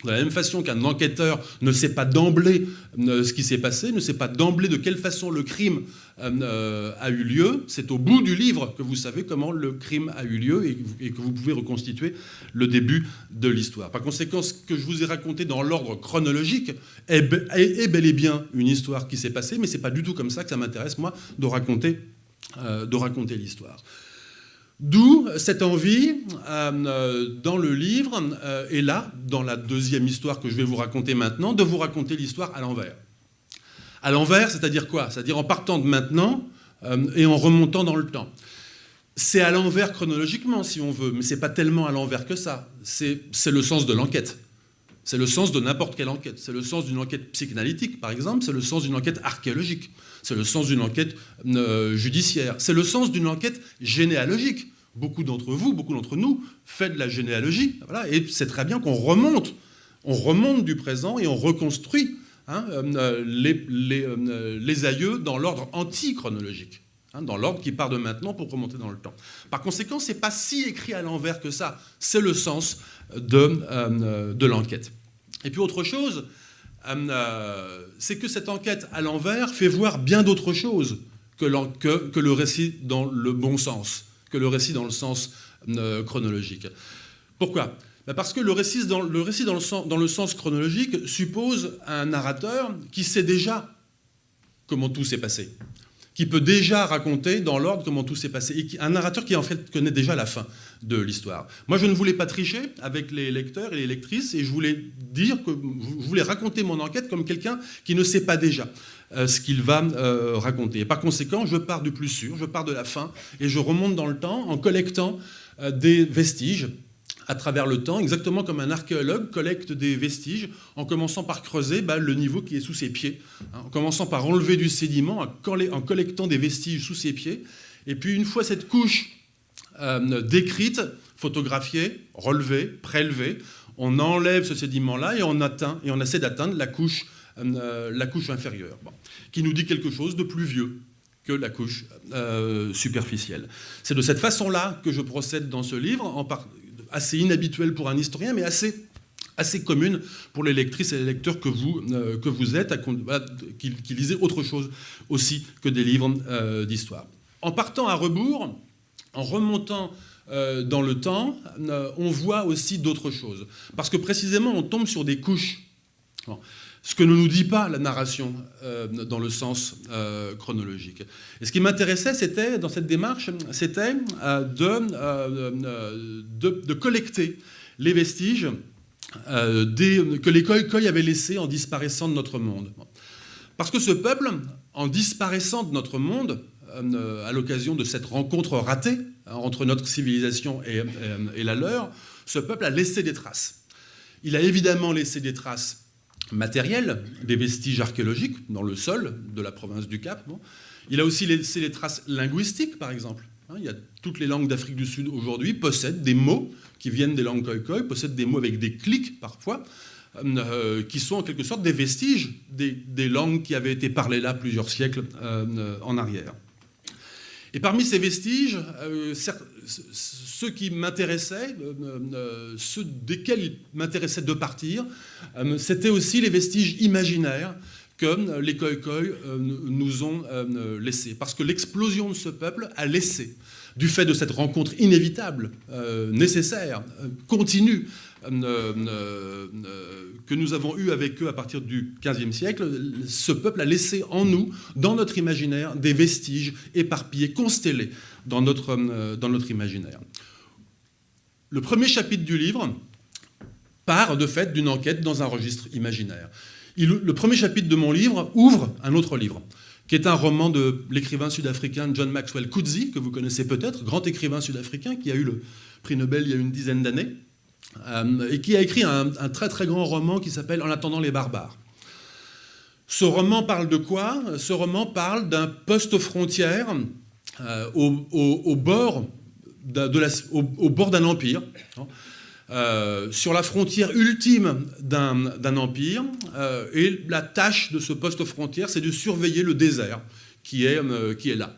Speaker 2: De la même façon qu'un enquêteur ne sait pas d'emblée ce qui s'est passé, ne sait pas d'emblée de quelle façon le crime a eu lieu, c'est au bout du livre que vous savez comment le crime a eu lieu et que vous pouvez reconstituer le début de l'histoire. Par conséquent, ce que je vous ai raconté dans l'ordre chronologique est bel et bien une histoire qui s'est passée, mais ce n'est pas du tout comme ça que ça m'intéresse, moi, de raconter l'histoire. D'où cette envie, dans le livre, et là, dans la deuxième histoire que je vais vous raconter maintenant, de vous raconter l'histoire à l'envers. À l'envers, c'est-à-dire quoi? C'est-à-dire en partant de maintenant et en remontant dans le temps. C'est à l'envers chronologiquement, si on veut, mais ce n'est pas tellement à l'envers que ça. C'est le sens de l'enquête. C'est le sens de n'importe quelle enquête. C'est le sens d'une enquête psychanalytique, par exemple. C'est le sens d'une enquête archéologique. C'est le sens d'une enquête judiciaire. C'est le sens d'une enquête généalogique. Beaucoup d'entre vous, beaucoup d'entre nous, fait de la généalogie. Voilà, et c'est très bien qu'on remonte. On remonte du présent et on reconstruit les aïeux dans l'ordre anti-chronologique. Dans l'ordre qui part de maintenant pour remonter dans le temps. Par conséquent, ce n'est pas si écrit à l'envers que ça. C'est le sens de l'enquête. Et puis autre chose, c'est que cette enquête à l'envers fait voir bien d'autres choses que le récit dans le bon sens, que le récit dans le sens chronologique. Pourquoi ? Parce que le récit dans le sens chronologique suppose un narrateur qui sait déjà comment tout s'est passé, qui peut déjà raconter dans l'ordre comment tout s'est passé, et un narrateur qui en fait connaît déjà la fin de l'histoire. Moi, je ne voulais pas tricher avec les lecteurs et les lectrices, et je voulais raconter mon enquête comme quelqu'un qui ne sait pas déjà ce qu'il va raconter. Et par conséquent, je pars du plus sûr, je pars de la fin, et je remonte dans le temps en collectant des vestiges à travers le temps, exactement comme un archéologue collecte des vestiges, en commençant par creuser le niveau qui est sous ses pieds, en commençant par enlever du sédiment, en collectant des vestiges sous ses pieds. Et puis une fois cette couche décrite, photographiée, relevée, prélevée, on enlève ce sédiment-là et on essaie d'atteindre la couche inférieure, qui nous dit quelque chose de plus vieux que la couche superficielle. C'est de cette façon-là que je procède dans ce livre, assez inhabituel pour un historien, mais assez commune pour les lectrices et les lecteurs que vous êtes, qui lisaient autre chose aussi que des livres d'histoire. En partant à rebours, en remontant dans le temps, on voit aussi d'autres choses. Parce que précisément, on tombe sur des couches. Bon. Ce que ne nous dit pas la narration dans le sens chronologique. Et ce qui m'intéressait, c'était, dans cette démarche, c'était de collecter les vestiges que les Khoï avaient laissés en disparaissant de notre monde. Parce que ce peuple, en disparaissant de notre monde, à l'occasion de cette rencontre ratée entre notre civilisation et la leur, ce peuple a laissé des traces. Il a évidemment laissé des traces matérielles, des vestiges archéologiques dans le sol de la province du Cap. Bon. Il a aussi laissé des traces linguistiques, par exemple. Toutes les langues d'Afrique du Sud aujourd'hui possèdent des mots qui viennent des langues Khoï, possèdent des mots avec des clics parfois, qui sont en quelque sorte des vestiges des langues qui avaient été parlées là plusieurs siècles en arrière. Et parmi ces vestiges, ceux qui m'intéressaient, ceux desquels il m'intéressait de partir, c'était aussi les vestiges imaginaires que les Khoï nous ont laissés. Parce que l'explosion de ce peuple a laissé, du fait de cette rencontre inévitable, nécessaire, continue, que nous avons eue avec eux à partir du XVe siècle, ce peuple a laissé en nous, dans notre imaginaire, des vestiges éparpillés, constellés dans notre imaginaire. Le premier chapitre du livre part de fait d'une enquête dans un registre imaginaire. Le premier chapitre de mon livre ouvre un autre livre, qui est un roman de l'écrivain sud-africain John Maxwell Coetzee, que vous connaissez peut-être, grand écrivain sud-africain qui a eu le prix Nobel il y a une dizaine d'années, et qui a écrit un très très grand roman qui s'appelle « En attendant les barbares ». Ce roman parle de quoi ? Ce roman parle d'un poste frontière au bord d'un empire, sur la frontière ultime d'un empire, et la tâche de ce poste frontière, c'est de surveiller le désert qui est là.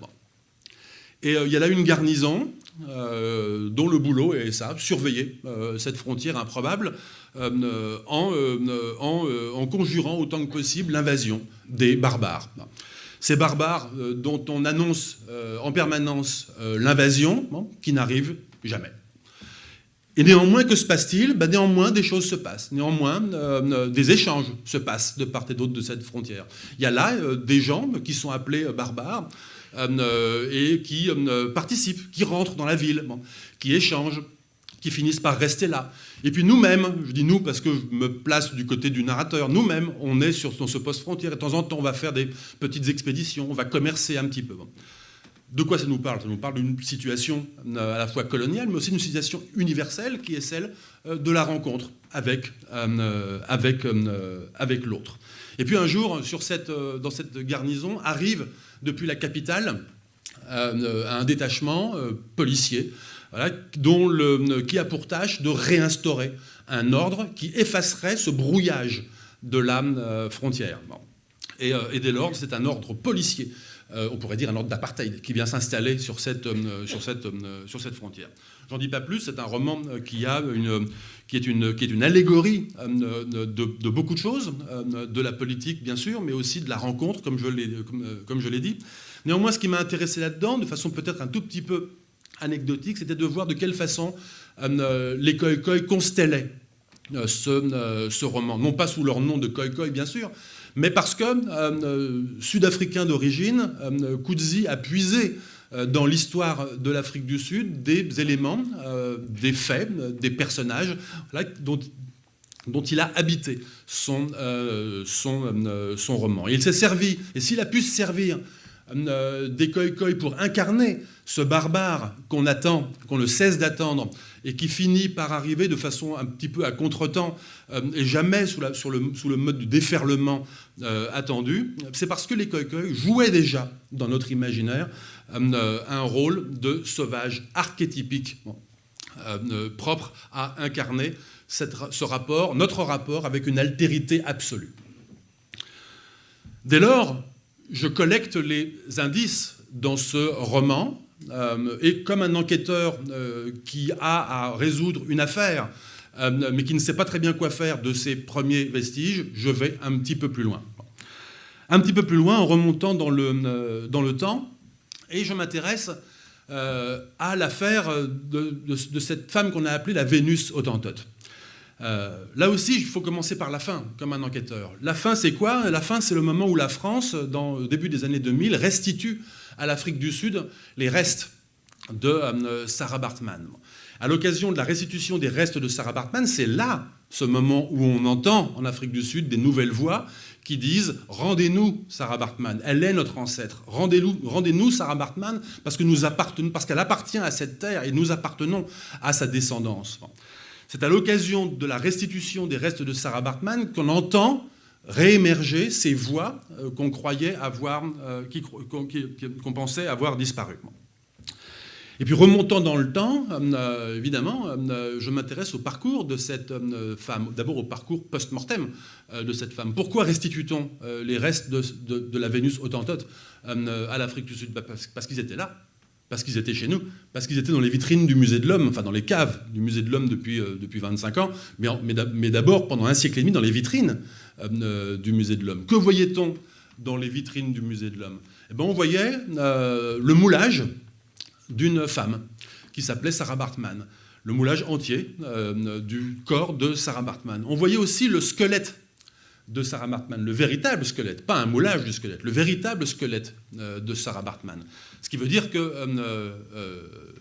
Speaker 2: Et il y a là une garnison dont le boulot est ça, surveiller cette frontière improbable en conjurant autant que possible l'invasion des barbares. Ces barbares dont on annonce en permanence l'invasion, qui n'arrive jamais. Et néanmoins, que se passe-t-il ? Néanmoins, des choses se passent. Néanmoins, des échanges se passent de part et d'autre de cette frontière. Il y a là des gens qui sont appelés barbares et qui participent, qui rentrent dans la ville, qui échangent, qui finissent par rester là. Et puis nous-mêmes, je dis nous parce que je me place du côté du narrateur, nous-mêmes, on est sur ce poste frontière. Et de temps en temps, on va faire des petites expéditions, on va commercer un petit peu. De quoi ça nous parle ? Ça nous parle d'une situation à la fois coloniale, mais aussi d'une situation universelle qui est celle de la rencontre avec l'autre. Et puis un jour, dans cette garnison, arrive depuis la capitale un détachement policier, voilà, qui a pour tâche de réinstaurer un ordre qui effacerait ce brouillage de la frontière. Bon. Et dès lors, c'est un ordre policier. On pourrait dire un ordre d'apartheid qui vient s'installer sur cette frontière. J'en dis pas plus, c'est un roman qui est une allégorie de beaucoup de choses, de la politique bien sûr, mais aussi de la rencontre, comme je l'ai dit. Néanmoins, ce qui m'a intéressé là-dedans, de façon peut-être un tout petit peu anecdotique, c'était de voir de quelle façon les Khoï constellaient ce roman. Non pas sous leur nom de Khoï, bien sûr, mais parce que, sud-africain d'origine, Coetzee a puisé dans l'histoire de l'Afrique du Sud des éléments, des faits, des personnages voilà, dont il a habité son roman. Et il s'est servi, et s'il a pu se servir des Khoï pour incarner ce barbare qu'on attend, qu'on ne cesse d'attendre, et qui finit par arriver de façon un petit peu à contretemps et jamais sous le mode du déferlement attendu, c'est parce que les Khoï jouaient déjà dans notre imaginaire un rôle de sauvage archétypique propre à incarner notre rapport avec une altérité absolue. Dès lors, je collecte les indices dans ce roman, et comme un enquêteur qui a à résoudre une affaire, mais qui ne sait pas très bien quoi faire de ses premiers vestiges, je vais un petit peu plus loin. Un petit peu plus loin en remontant dans le temps, et je m'intéresse à l'affaire de cette femme qu'on a appelée la Vénus Hottentote. Là aussi, il faut commencer par la fin, comme un enquêteur. La fin, c'est quoi? La fin, c'est le moment où la France, au début des années 2000, restitue à l'Afrique du Sud les restes de Sarah Baartman. À l'occasion de la restitution des restes de Sarah Baartman, c'est là, ce moment où on entend en Afrique du Sud des nouvelles voix qui disent « Rendez-nous Sarah Baartman, elle est notre ancêtre. Rendez-nous Sarah Baartman parce qu'elle appartient à cette terre et nous appartenons à sa descendance. » C'est à l'occasion de la restitution des restes de Sarah Baartman qu'on entend réémerger ces voix qu'on croyait avoir, qu'on pensait avoir disparu. Et puis remontant dans le temps, évidemment, je m'intéresse au parcours de cette femme, d'abord au parcours post-mortem de cette femme. Pourquoi restitue-t-on les restes de la Vénus Hottentote à l'Afrique du Sud? Parce qu'ils étaient là, parce qu'ils étaient chez nous, parce qu'ils étaient dans les vitrines du musée de l'Homme, enfin dans les caves du musée de l'Homme depuis 25 ans, mais d'abord pendant un siècle et demi dans les vitrines du musée de l'Homme. Que voyait-on dans les vitrines du musée de l'Homme? Eh bien, on voyait le moulage d'une femme qui s'appelait Sarah Baartman, le moulage entier du corps de Sarah Baartman. On voyait aussi le squelette de Sarah Baartman, le véritable squelette, pas un moulage du squelette, le véritable squelette de Sarah Baartman. Ce qui veut dire que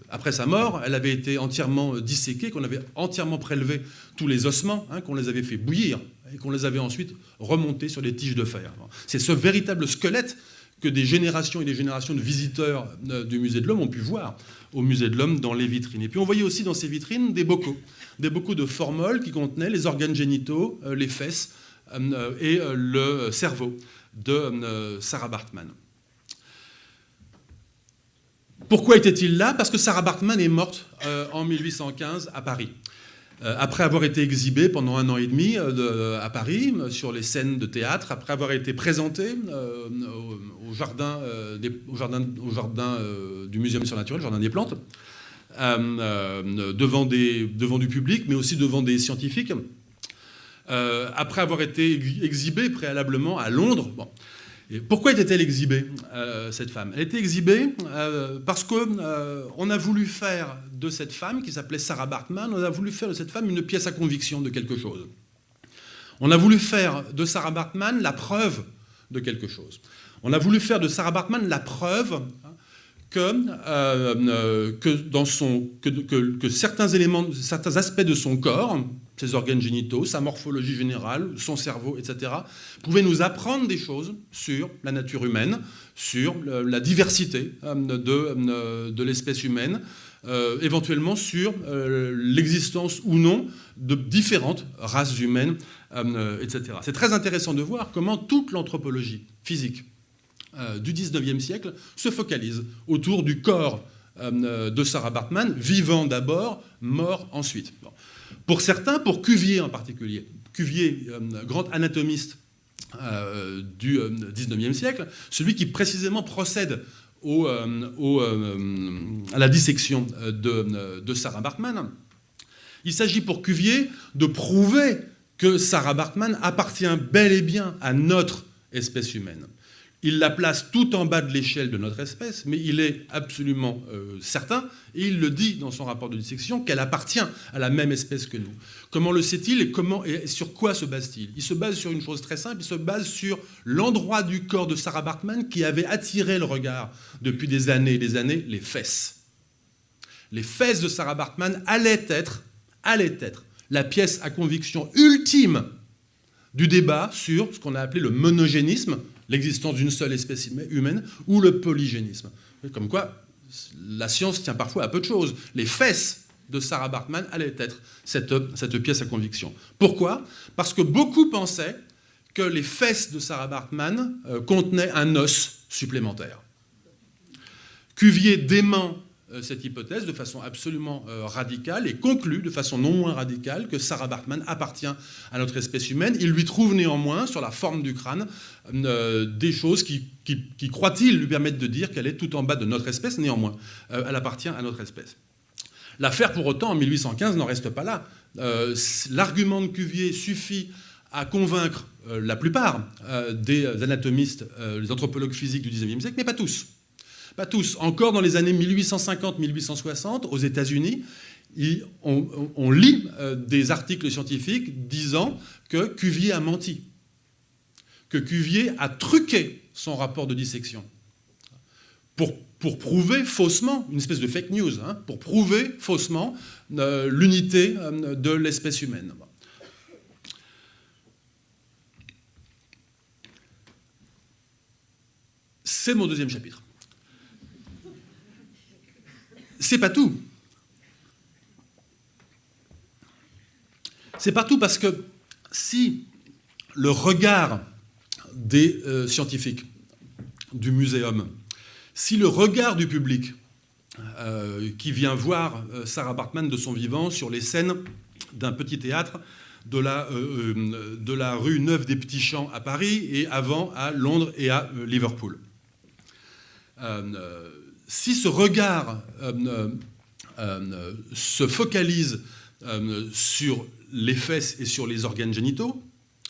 Speaker 2: après sa mort, elle avait été entièrement disséquée, qu'on avait entièrement prélevé tous les ossements, qu'on les avait fait bouillir et qu'on les avait ensuite remontés sur des tiges de fer. C'est ce véritable squelette que des générations et des générations de visiteurs du musée de l'Homme ont pu voir au musée de l'Homme dans les vitrines. Et puis on voyait aussi dans ces vitrines des bocaux de formol qui contenaient les organes génitaux, les fesses et le cerveau de Sarah Baartman. Pourquoi était-il là? Parce que Sarah Baartman est morte en 1815 à Paris. Après avoir été exhibée pendant 1 an et demi à Paris, sur les scènes de théâtre, après avoir été présentée au jardin du Muséum d'histoire naturelle, jardin des plantes, devant du public, mais aussi devant des scientifiques, après avoir été exhibée préalablement à Londres. Bon. Et pourquoi était-elle exhibée, cette femme? Elle était exhibée parce qu'on a voulu faire de cette femme, qui s'appelait Sarah Baartman, on a voulu faire de cette femme une pièce à conviction de quelque chose. On a voulu faire de Sarah Baartman la preuve de quelque chose. On a voulu faire de Sarah Baartman la preuve que certains éléments, certains aspects de son corps, ses organes génitaux, sa morphologie générale, son cerveau, etc., pouvaient nous apprendre des choses sur la nature humaine, sur la diversité de l'espèce humaine, éventuellement sur l'existence ou non de différentes races humaines, etc. C'est très intéressant de voir comment toute l'anthropologie physique du XIXe siècle se focalise autour du corps de Sarah Baartman, vivant d'abord, mort ensuite. Bon. Pour certains, pour Cuvier en particulier, Cuvier, grand anatomiste du XIXe siècle, celui qui précisément procède à la dissection de Sarah Baartman, il s'agit pour Cuvier de prouver que Sarah Baartman appartient bel et bien à notre espèce humaine. Il la place tout en bas de l'échelle de notre espèce, mais il est absolument certain, et il le dit dans son rapport de dissection, qu'elle appartient à la même espèce que nous. Comment le sait-il et sur quoi se base-t-il? Il se base sur une chose très simple, il se base sur l'endroit du corps de Sarah Baartman qui avait attiré le regard depuis des années et des années, les fesses. Les fesses de Sarah Baartman allaient être la pièce à conviction ultime du débat sur ce qu'on a appelé le monogénisme, l'existence d'une seule espèce humaine, ou le polygénisme. Comme quoi, la science tient parfois à peu de choses. Les fesses de Sarah Baartman allaient être cette pièce à conviction. Pourquoi? Parce que beaucoup pensaient que les fesses de Sarah Baartman contenaient un os supplémentaire. Cuvier dément cette hypothèse de façon absolument radicale et conclut de façon non moins radicale que Sarah Baartman appartient à notre espèce humaine. Il lui trouve néanmoins, sur la forme du crâne, des choses qui croit-il, lui permettent de dire qu'elle est tout en bas de notre espèce. Néanmoins, elle appartient à notre espèce. L'affaire, pour autant, en 1815, n'en reste pas là. L'argument de Cuvier suffit à convaincre la plupart des anatomistes, les anthropologues physiques du XIXe siècle, mais pas tous. pas tous, encore dans les années 1850-1860, aux États-Unis, on lit des articles scientifiques disant que Cuvier a menti, que Cuvier a truqué son rapport de dissection pour prouver faussement, une espèce de fake news, hein, pour prouver faussement l'unité de l'espèce humaine. C'est mon deuxième chapitre. C'est pas tout. C'est pas tout parce que si le regard des scientifiques, du muséum, si le regard du public qui vient voir Sarah Baartman de son vivant sur les scènes d'un petit théâtre de la rue Neuve des Petits Champs à Paris et avant à Londres et à Liverpool. Si ce regard se focalise sur les fesses et sur les organes génitaux,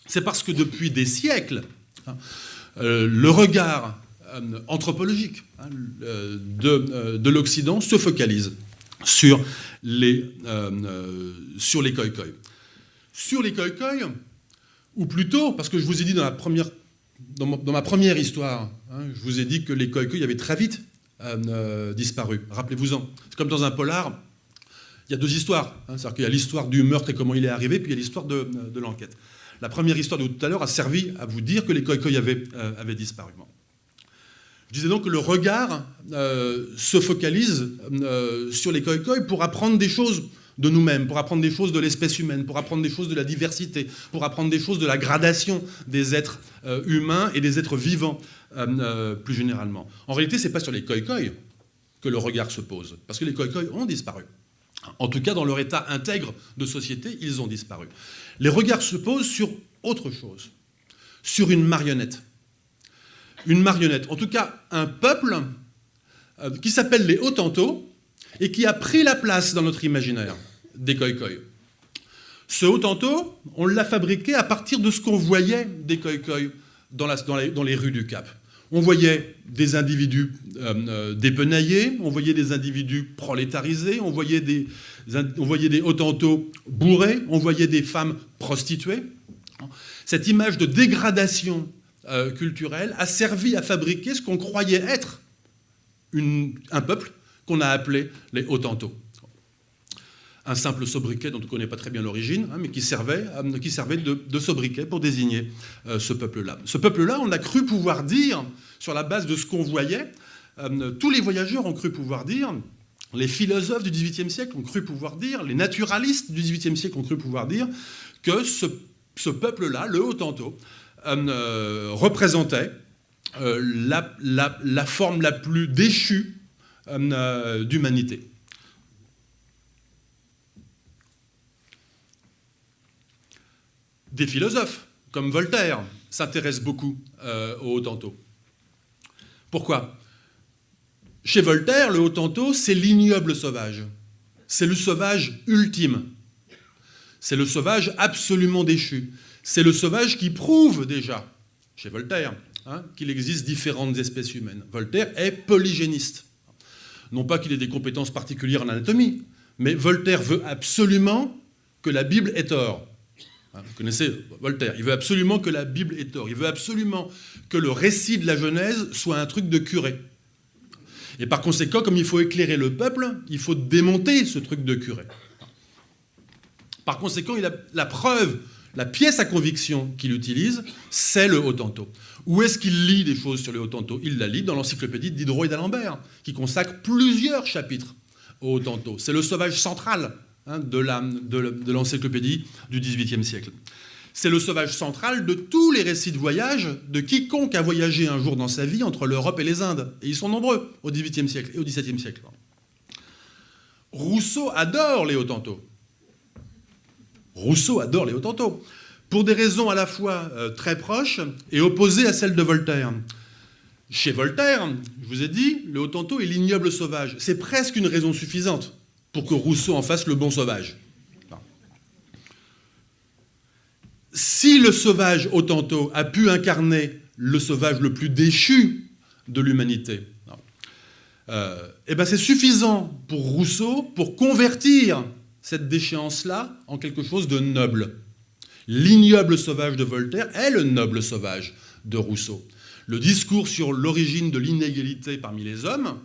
Speaker 2: c'est parce que depuis des siècles, le regard anthropologique de l'Occident se focalise sur les khoï-khoïs. Sur les khoï-khoïs, ou plutôt, parce que je vous ai dit dans ma première histoire, hein, je vous ai dit que les khoï-khoïs avaient très vite disparu. Rappelez-vous-en. C'est comme dans un polar, il y a deux histoires. Hein, c'est-à-dire qu'il y a l'histoire du meurtre et comment il est arrivé, puis il y a l'histoire de l'enquête. La première histoire de tout à l'heure a servi à vous dire que les khoï-khoïs avaient disparu. Je disais donc que le regard se focalise sur les khoï-khoïs pour apprendre des choses de nous-mêmes, pour apprendre des choses de l'espèce humaine, pour apprendre des choses de la diversité, pour apprendre des choses de la gradation des êtres humains et des êtres vivants plus généralement. En réalité, ce n'est pas sur les khoï-khoïs que le regard se pose, parce que les khoï-khoïs ont disparu. En tout cas, dans leur état intègre de société, ils ont disparu. Les regards se posent sur autre chose, sur une marionnette. Une marionnette, en tout cas un peuple qui s'appelle les Hottentots et qui a pris la place dans notre imaginaire des khoï-khoïs. Ce Hottentot, on l'a fabriqué à partir de ce qu'on voyait des khoï-khoïs dans les rues du Cap. On voyait des individus dépenaillés, on voyait des individus prolétarisés, on voyait des Hottentots bourrés, on voyait des femmes prostituées. Cette image de dégradation culturelle a servi à fabriquer ce qu'on croyait être un peuple qu'on a appelé les Hottentots. Un simple sobriquet dont on ne connaît pas très bien l'origine, hein, mais qui servait de sobriquet pour désigner ce peuple-là. Ce peuple-là, on a cru pouvoir dire, sur la base de ce qu'on voyait, tous les voyageurs ont cru pouvoir dire, les philosophes du XVIIIe siècle ont cru pouvoir dire, les naturalistes du XVIIIe siècle ont cru pouvoir dire que ce peuple-là, le Hottentot, représentait la forme la plus déchue d'humanité. Des philosophes, comme Voltaire, s'intéressent beaucoup aux Hottentots. Pourquoi ? Chez Voltaire, le Hottentot, c'est l'ignoble sauvage. C'est le sauvage ultime. C'est le sauvage absolument déchu. C'est le sauvage qui prouve déjà, chez Voltaire, hein, qu'il existe différentes espèces humaines. Voltaire est polygéniste. Non pas qu'il ait des compétences particulières en anatomie, mais Voltaire veut absolument que la Bible ait tort. Vous connaissez Voltaire, il veut absolument que la Bible ait tort. Il veut absolument que le récit de la Genèse soit un truc de curé. Et par conséquent, comme il faut éclairer le peuple, il faut démonter ce truc de curé. Par conséquent, il a la preuve, la pièce à conviction qu'il utilise, c'est le Hottentot. Où est-ce qu'il lit des choses sur le Hottentot ? Il la lit dans l'encyclopédie de Diderot et d'Alembert, qui consacre plusieurs chapitres au Hottentot. C'est le sauvage central de l'encyclopédie du XVIIIe siècle. C'est le sauvage central de tous les récits de voyage de quiconque a voyagé un jour dans sa vie entre l'Europe et les Indes. Et ils sont nombreux au XVIIIe siècle et au XVIIe siècle. Rousseau adore les Hottentots. Rousseau adore les Hottentots, pour des raisons à la fois très proches et opposées à celles de Voltaire. Chez Voltaire, je vous ai dit, le Hottentot est l'ignoble sauvage. C'est presque une raison suffisante pour que Rousseau en fasse le bon sauvage. Si le sauvage Hottentot a pu incarner le sauvage le plus déchu de l'humanité, c'est suffisant pour Rousseau pour convertir cette déchéance-là en quelque chose de noble. L'ignoble sauvage de Voltaire est le noble sauvage de Rousseau. Le discours sur l'origine de l'inégalité parmi les hommes,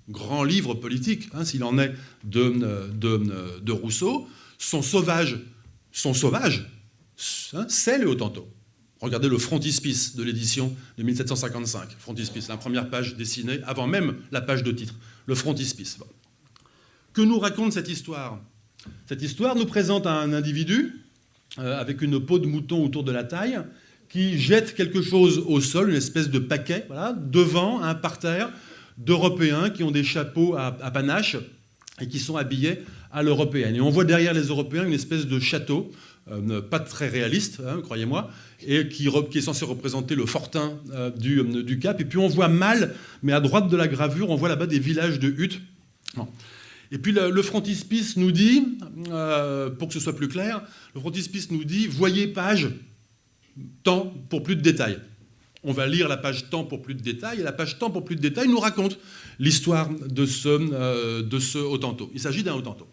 Speaker 2: grand livre politique, s'il en est, de Rousseau, sont sauvages, c'est le Hottentot. Regardez le frontispice de l'édition de 1755. Frontispice, la première page dessinée, avant même la page de titre. Le frontispice. Bon. Que nous raconte cette histoire ? Cette histoire nous présente un individu avec une peau de mouton autour de la taille qui jette quelque chose au sol, une espèce de paquet, voilà, devant un parterre d'Européens qui ont des chapeaux à panache et qui sont habillés à l'européenne. Et on voit derrière les Européens une espèce de château, pas très réaliste, croyez-moi, et qui est censé représenter le fortin du Cap. Et puis on voit mal, mais à droite de la gravure, on voit là-bas des villages de huttes. Bon. Et puis le frontispice nous dit, pour que ce soit plus clair, le frontispice nous dit « Voyez page, temps pour plus de détails ». On va lire la page temps pour plus de détails, et la page temps pour plus de détails nous raconte l'histoire de ce Hottentot. Il s'agit d'un Hottentot.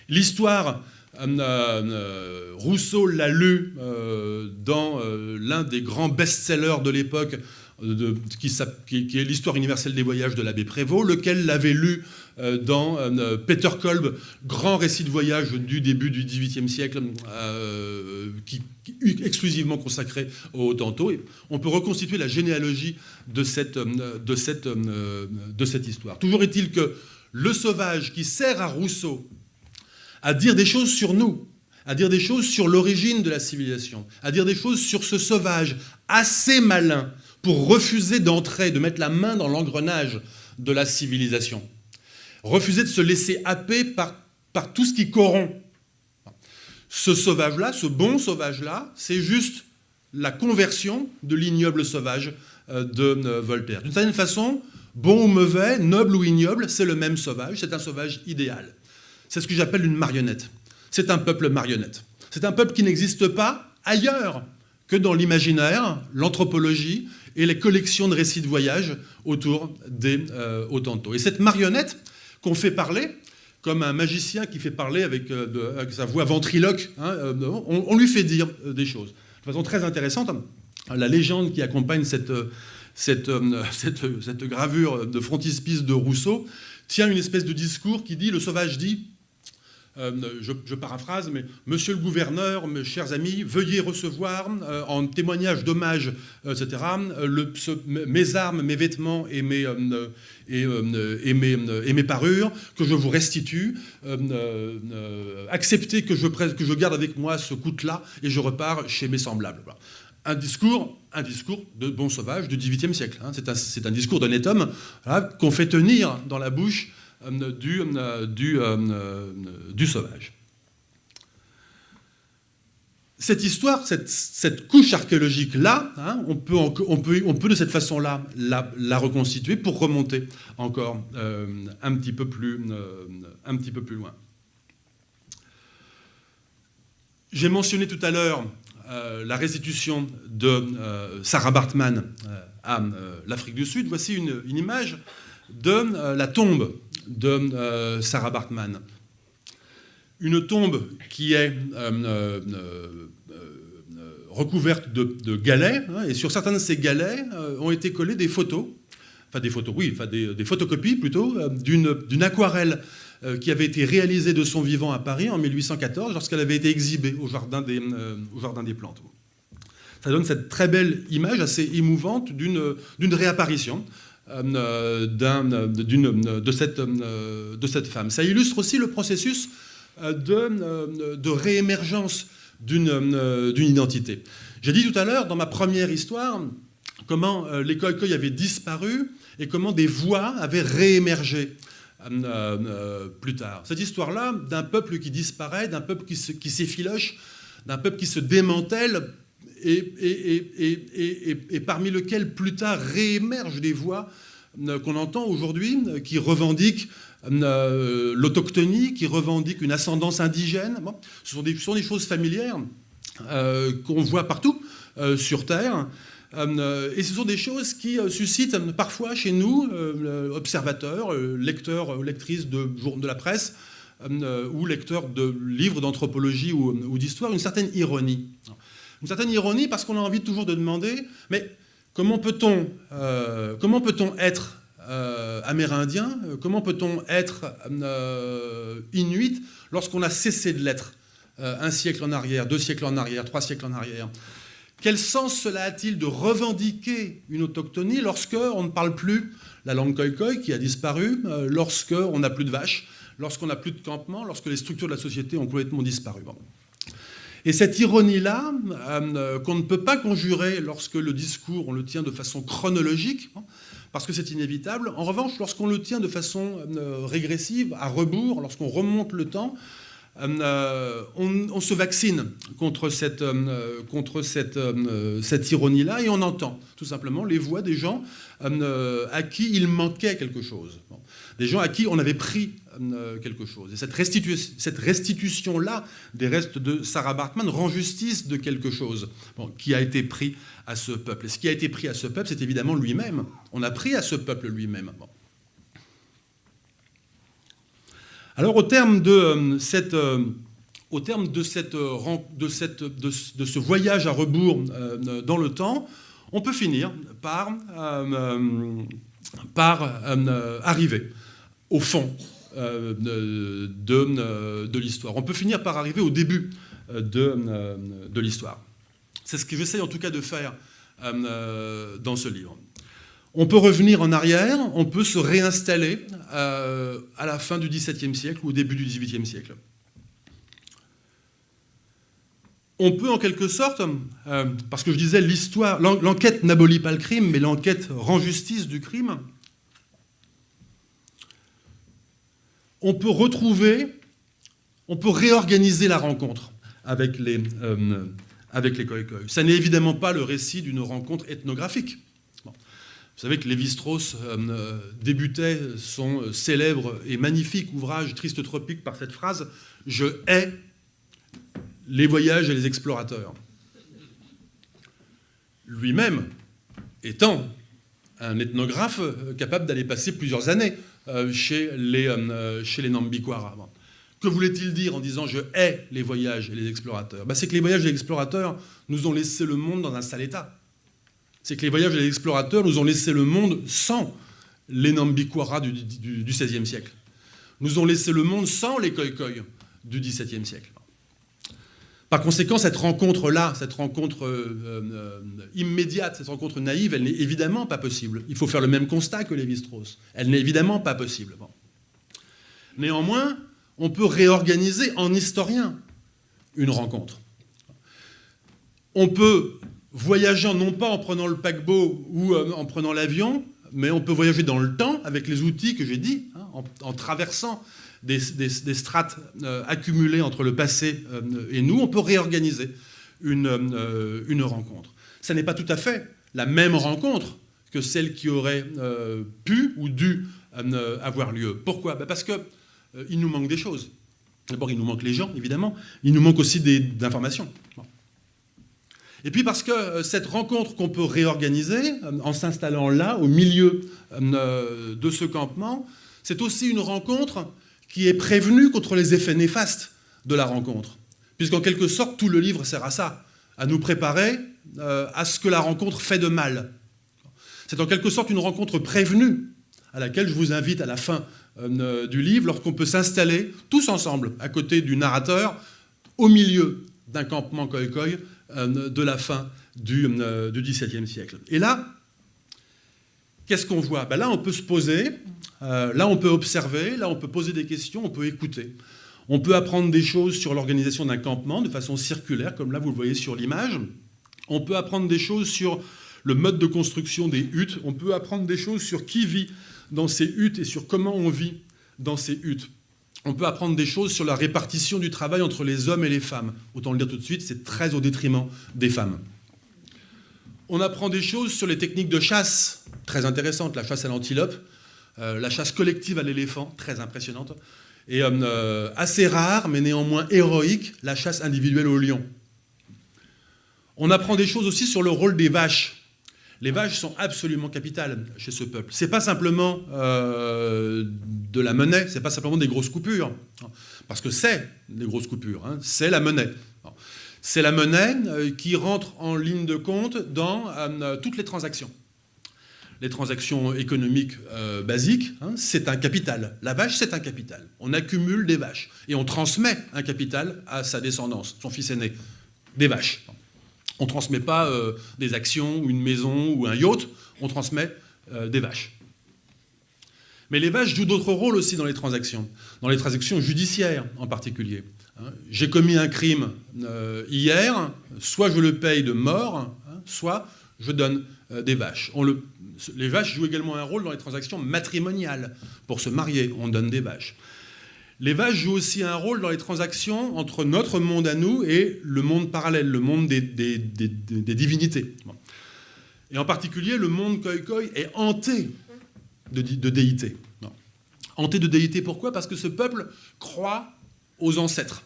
Speaker 2: L'histoire, Rousseau l'a lu dans l'un des grands best-sellers de l'époque, qui est l'histoire universelle des voyages de l'abbé Prévost, lequel l'avait lu dans Peter Kolb, grand récit de voyage du début du XVIIIe siècle, exclusivement consacré au Hottentot. Et on peut reconstituer la généalogie de cette histoire. Toujours est-il que le sauvage qui sert à Rousseau à dire des choses sur nous, à dire des choses sur l'origine de la civilisation, à dire des choses sur ce sauvage assez malin pour refuser d'entrer, de mettre la main dans l'engrenage de la civilisation. Refuser de se laisser happer par tout ce qui corrompt. Ce sauvage-là, ce bon sauvage-là, c'est juste la conversion de l'ignoble sauvage de Voltaire. D'une certaine façon, bon ou mauvais, noble ou ignoble, c'est le même sauvage, c'est un sauvage idéal. C'est ce que j'appelle une marionnette. C'est un peuple marionnette. C'est un peuple qui n'existe pas ailleurs que dans l'imaginaire, l'anthropologie et les collections de récits de voyage autour des Hottentots. Et cette marionnette qu'on fait parler, comme un magicien qui fait parler avec sa voix ventriloque, on lui fait dire des choses. De façon très intéressante, la légende qui accompagne cette gravure de frontispice de Rousseau tient une espèce de discours qui dit, le sauvage dit, je paraphrase, mais « Monsieur le gouverneur, mes chers amis, veuillez recevoir, en témoignage d'hommage, etc., mes armes, mes vêtements et mes parures que je vous restitue. Acceptez que je garde avec moi ce coutelas et je repars chez mes semblables. » Voilà. Un discours de bon sauvage du XVIIIe siècle. Hein. C'est un discours d'honnête homme, voilà, qu'on fait tenir dans la bouche du sauvage. Cette histoire, cette couche archéologique-là, hein, on peut de cette façon-là la reconstituer pour remonter encore un petit peu plus loin. J'ai mentionné tout à l'heure la restitution de Sarah Baartman à l'Afrique du Sud. Voici une image de la tombe de Sarah Baartman. Une tombe qui est recouverte de galets, hein, et sur certains de ces galets ont été collées des photos, des photocopies plutôt, d'une aquarelle qui avait été réalisée de son vivant à Paris en 1814 lorsqu'elle avait été exhibée au Jardin des Plantes. Ça donne cette très belle image assez émouvante d'une réapparition de cette femme. Ça illustre aussi le processus de réémergence d'une identité. J'ai dit tout à l'heure, dans ma première histoire, comment les Khoikhoi avaient disparu et comment des voix avaient réémergé plus tard. Cette histoire-là, d'un peuple qui disparaît, d'un peuple qui s'effiloche, d'un peuple qui se démantèle, et parmi lesquels plus tard réémergent des voix qu'on entend aujourd'hui, qui revendiquent l'autochtonie, qui revendiquent une ascendance indigène. Bon, ce sont des choses familières qu'on voit partout sur Terre. Et ce sont des choses qui suscitent parfois chez nous, observateurs, lecteurs ou lectrices de la presse, ou lecteurs de livres d'anthropologie ou d'histoire, une certaine ironie. Une certaine ironie parce qu'on a envie toujours de demander, mais comment peut-on être amérindien, comment peut-on être inuit lorsqu'on a cessé de l'être un siècle en arrière, 2 siècles en arrière, 3 siècles en arrière? Quel sens cela a-t-il de revendiquer une autochtonie lorsqu'on ne parle plus la langue khoï-khoï qui a disparu, lorsqu'on n'a plus de vaches, lorsqu'on n'a plus de campements, lorsque les structures de la société ont complètement disparu? Bon. Et cette ironie-là, qu'on ne peut pas conjurer lorsque le discours, on le tient de façon chronologique, parce que c'est inévitable. En revanche, lorsqu'on le tient de façon régressive, à rebours, lorsqu'on remonte le temps, on se vaccine contre cette ironie-là et on entend tout simplement les voix des gens à qui il manquait quelque chose, des gens à qui on avait pris quelque chose. Et cette restitution-là des restes de Sarah Baartman rend justice de quelque chose qui a été pris à ce peuple. Et ce qui a été pris à ce peuple, c'est évidemment lui-même. On a pris à ce peuple lui-même. Bon. Alors, au terme de ce voyage à rebours dans le temps, on peut finir par arriver au fond de l'histoire. On peut finir par arriver au début de l'histoire. C'est ce que j'essaie en tout cas de faire dans ce livre. On peut revenir en arrière, on peut se réinstaller à la fin du XVIIe siècle ou au début du XVIIIe siècle. On peut en quelque sorte, parce que je disais l'histoire, l'enquête n'abolit pas le crime, mais l'enquête rend justice du crime. On peut réorganiser la rencontre avec les khoï-khoï. Ça n'est évidemment pas le récit d'une rencontre ethnographique. Vous savez que Lévi-Strauss débutait son célèbre et magnifique ouvrage Triste Tropique par cette phrase « Je hais les voyages et les explorateurs ». Lui-même étant un ethnographe capable d'aller passer plusieurs années chez les Nambikwara. Que voulait-il dire en disant « Je hais les voyages et les explorateurs » ? C'est que les voyages et les explorateurs nous ont laissé le monde dans un sale état. C'est que les voyages et les explorateurs nous ont laissé le monde sans les Nambikwara du XVIe siècle. Nous ont laissé le monde sans les khoï-khoï du XVIIe siècle. Par conséquent, cette rencontre-là, cette rencontre immédiate, cette rencontre naïve, elle n'est évidemment pas possible. Il faut faire le même constat que Lévi-Strauss. Elle n'est évidemment pas possible. Bon. Néanmoins, on peut réorganiser en historien une rencontre. On peut voyageant non pas en prenant le paquebot ou en prenant l'avion, mais on peut voyager dans le temps avec les outils que j'ai dit, en traversant des strates accumulées entre le passé et nous. On peut réorganiser une rencontre. Ça n'est pas tout à fait la même rencontre que celle qui aurait pu ou dû avoir lieu. Pourquoi ? Parce qu'il nous manque des choses. D'abord, il nous manque les gens, évidemment. Il nous manque aussi d'informations. Bon. Et puis parce que cette rencontre qu'on peut réorganiser en s'installant là, au milieu de ce campement, c'est aussi une rencontre qui est prévenue contre les effets néfastes de la rencontre. Puisqu'en quelque sorte, tout le livre sert à ça, à nous préparer à ce que la rencontre fait de mal. C'est en quelque sorte une rencontre prévenue à laquelle je vous invite à la fin du livre, lorsqu'on peut s'installer tous ensemble à côté du narrateur, au milieu d'un campement khoï-khoï, de la fin du XVIIe siècle. Et là, qu'est-ce qu'on voit ? Là, on peut se poser, là, on peut observer, là, on peut poser des questions, on peut écouter. On peut apprendre des choses sur l'organisation d'un campement de façon circulaire, comme là, vous le voyez sur l'image. On peut apprendre des choses sur le mode de construction des huttes. On peut apprendre des choses sur qui vit dans ces huttes et sur comment on vit dans ces huttes. On peut apprendre des choses sur la répartition du travail entre les hommes et les femmes. Autant le dire tout de suite, c'est très au détriment des femmes. On apprend des choses sur les techniques de chasse, très intéressantes. La chasse à l'antilope, la chasse collective à l'éléphant, très impressionnante. Et assez rare, mais néanmoins héroïque, la chasse individuelle au lion. On apprend des choses aussi sur le rôle des vaches Les vaches sont absolument capitales chez ce peuple. Ce n'est pas simplement de la monnaie, ce n'est pas simplement des grosses coupures, parce que c'est des grosses coupures, hein, c'est la monnaie. C'est la monnaie qui rentre en ligne de compte dans toutes les transactions. Les transactions économiques basiques, hein, c'est un capital. La vache, c'est un capital. On accumule des vaches et on transmet un capital à sa descendance, son fils aîné, des vaches. On ne transmet pas des actions ou une maison ou un yacht, on transmet des vaches. Mais les vaches jouent d'autres rôles aussi dans les transactions judiciaires en particulier. J'ai commis un crime hier, soit je le paye de mort, hein, soit je donne des vaches. Les vaches jouent également un rôle dans les transactions matrimoniales. Pour se marier, on donne des vaches. Les vaches jouent aussi un rôle dans les transactions entre notre monde à nous et le monde parallèle, le monde des divinités. Et en particulier, le monde Khoikhoi est hanté de déités. Hanté de déités, pourquoi ? Parce que ce peuple croit aux ancêtres.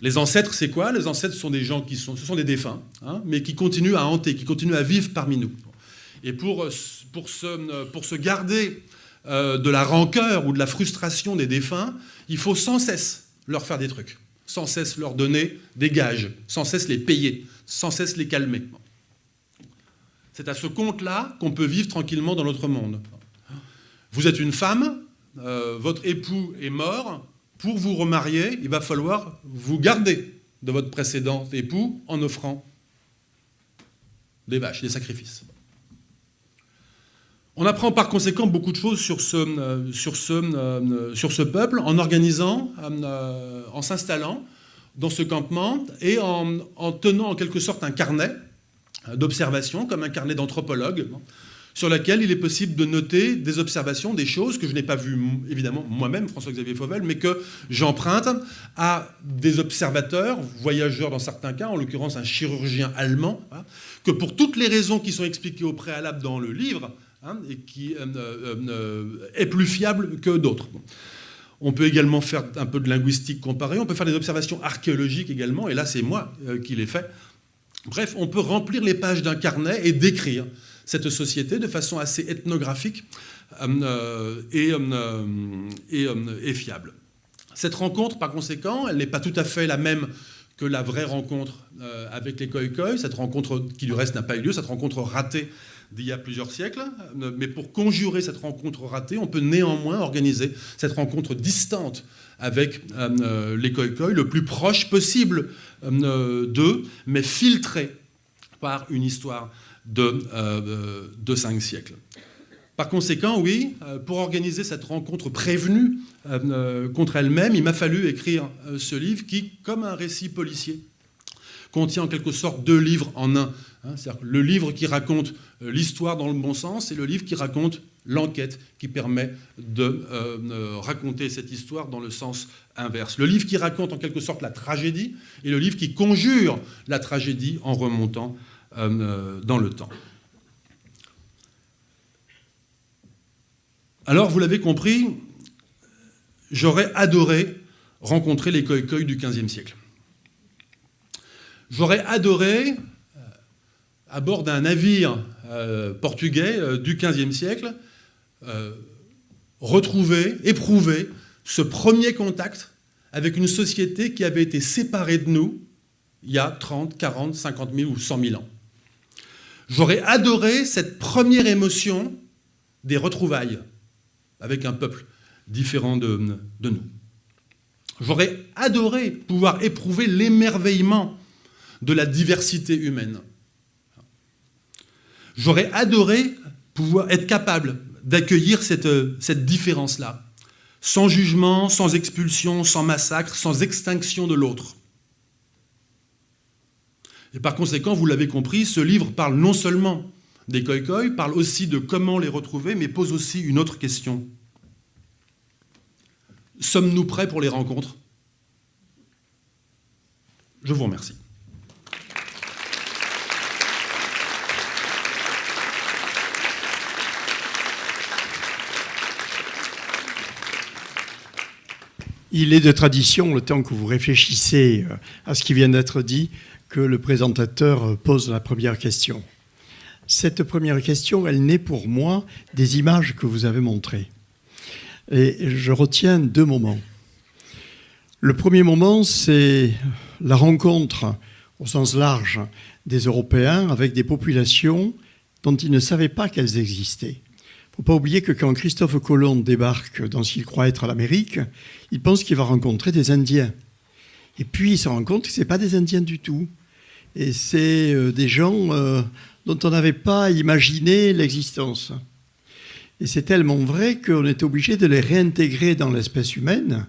Speaker 2: Les ancêtres, c'est quoi ? Les ancêtres sont des gens ce sont des défunts, hein, mais qui continuent à hanter, qui continuent à vivre parmi nous. Et pour se garder de la rancœur ou de la frustration des défunts, il faut sans cesse leur faire des trucs, sans cesse leur donner des gages, sans cesse les payer, sans cesse les calmer. C'est à ce compte-là qu'on peut vivre tranquillement dans notre monde. Vous êtes une femme, votre époux est mort. Pour vous remarier, il va falloir vous garder de votre précédent époux en offrant des vaches, des sacrifices. On apprend par conséquent beaucoup de choses sur ce peuple en organisant, en s'installant dans ce campement et en tenant en quelque sorte un carnet d'observation, comme un carnet d'anthropologue, sur laquelle il est possible de noter des observations, des choses que je n'ai pas vues, évidemment, moi-même, François-Xavier Fauvel, mais que j'emprunte à des observateurs, voyageurs dans certains cas, en l'occurrence un chirurgien allemand, hein, que pour toutes les raisons qui sont expliquées au préalable dans le livre, hein, et qui est plus fiable que d'autres. On peut également faire un peu de linguistique comparée, on peut faire des observations archéologiques également, et là c'est moi qui les fais. Bref, on peut remplir les pages d'un carnet et décrire cette société de façon assez ethnographique et fiable. Cette rencontre, par conséquent, elle n'est pas tout à fait la même que la vraie rencontre avec les Khoikhoi, cette rencontre qui du reste n'a pas eu lieu, cette rencontre ratée d'il y a plusieurs siècles. Mais pour conjurer cette rencontre ratée, on peut néanmoins organiser cette rencontre distante avec les Khoikhoi, le plus proche possible d'eux, mais filtrée par une histoire de 5 siècles. Par conséquent, oui, pour organiser cette rencontre prévenue contre elle-même, il m'a fallu écrire ce livre qui, comme un récit policier, contient en quelque sorte 2 livres en un. C'est-à-dire le livre qui raconte l'histoire dans le bon sens et le livre qui raconte l'enquête qui permet de raconter cette histoire dans le sens inverse. Le livre qui raconte en quelque sorte la tragédie et le livre qui conjure la tragédie en remontant dans le temps. Alors, vous l'avez compris, j'aurais adoré rencontrer les Khoikhoi du XVe siècle. J'aurais adoré, à bord d'un navire portugais du XVe siècle, retrouver, éprouver ce premier contact avec une société qui avait été séparée de nous il y a 30, 40, 50 000 ou 100 000 ans. J'aurais adoré cette première émotion des retrouvailles avec un peuple différent de nous. J'aurais adoré pouvoir éprouver l'émerveillement de la diversité humaine. J'aurais adoré pouvoir être capable d'accueillir cette différence-là, sans jugement, sans expulsion, sans massacre, sans extinction de l'autre. Et par conséquent, vous l'avez compris, ce livre parle non seulement des Khoikhoi, parle aussi de comment les retrouver, mais pose aussi une autre question. Sommes-nous prêts pour les rencontres ? Je vous remercie.
Speaker 1: Il est de tradition, le temps que vous réfléchissez à ce qui vient d'être dit, que le présentateur pose la première question. Cette première question, elle naît pour moi des images que vous avez montrées. Et je retiens 2 moments. Le premier moment, c'est la rencontre, au sens large, des Européens avec des populations dont ils ne savaient pas qu'elles existaient. Il ne faut pas oublier que quand Christophe Colomb débarque dans ce qu'il croit être l'Amérique, il pense qu'il va rencontrer des Indiens. Et puis il se rend compte que ce n'est pas des Indiens du tout. Et c'est des gens dont on n'avait pas imaginé l'existence. Et c'est tellement vrai qu'on est obligé de les réintégrer dans l'espèce humaine.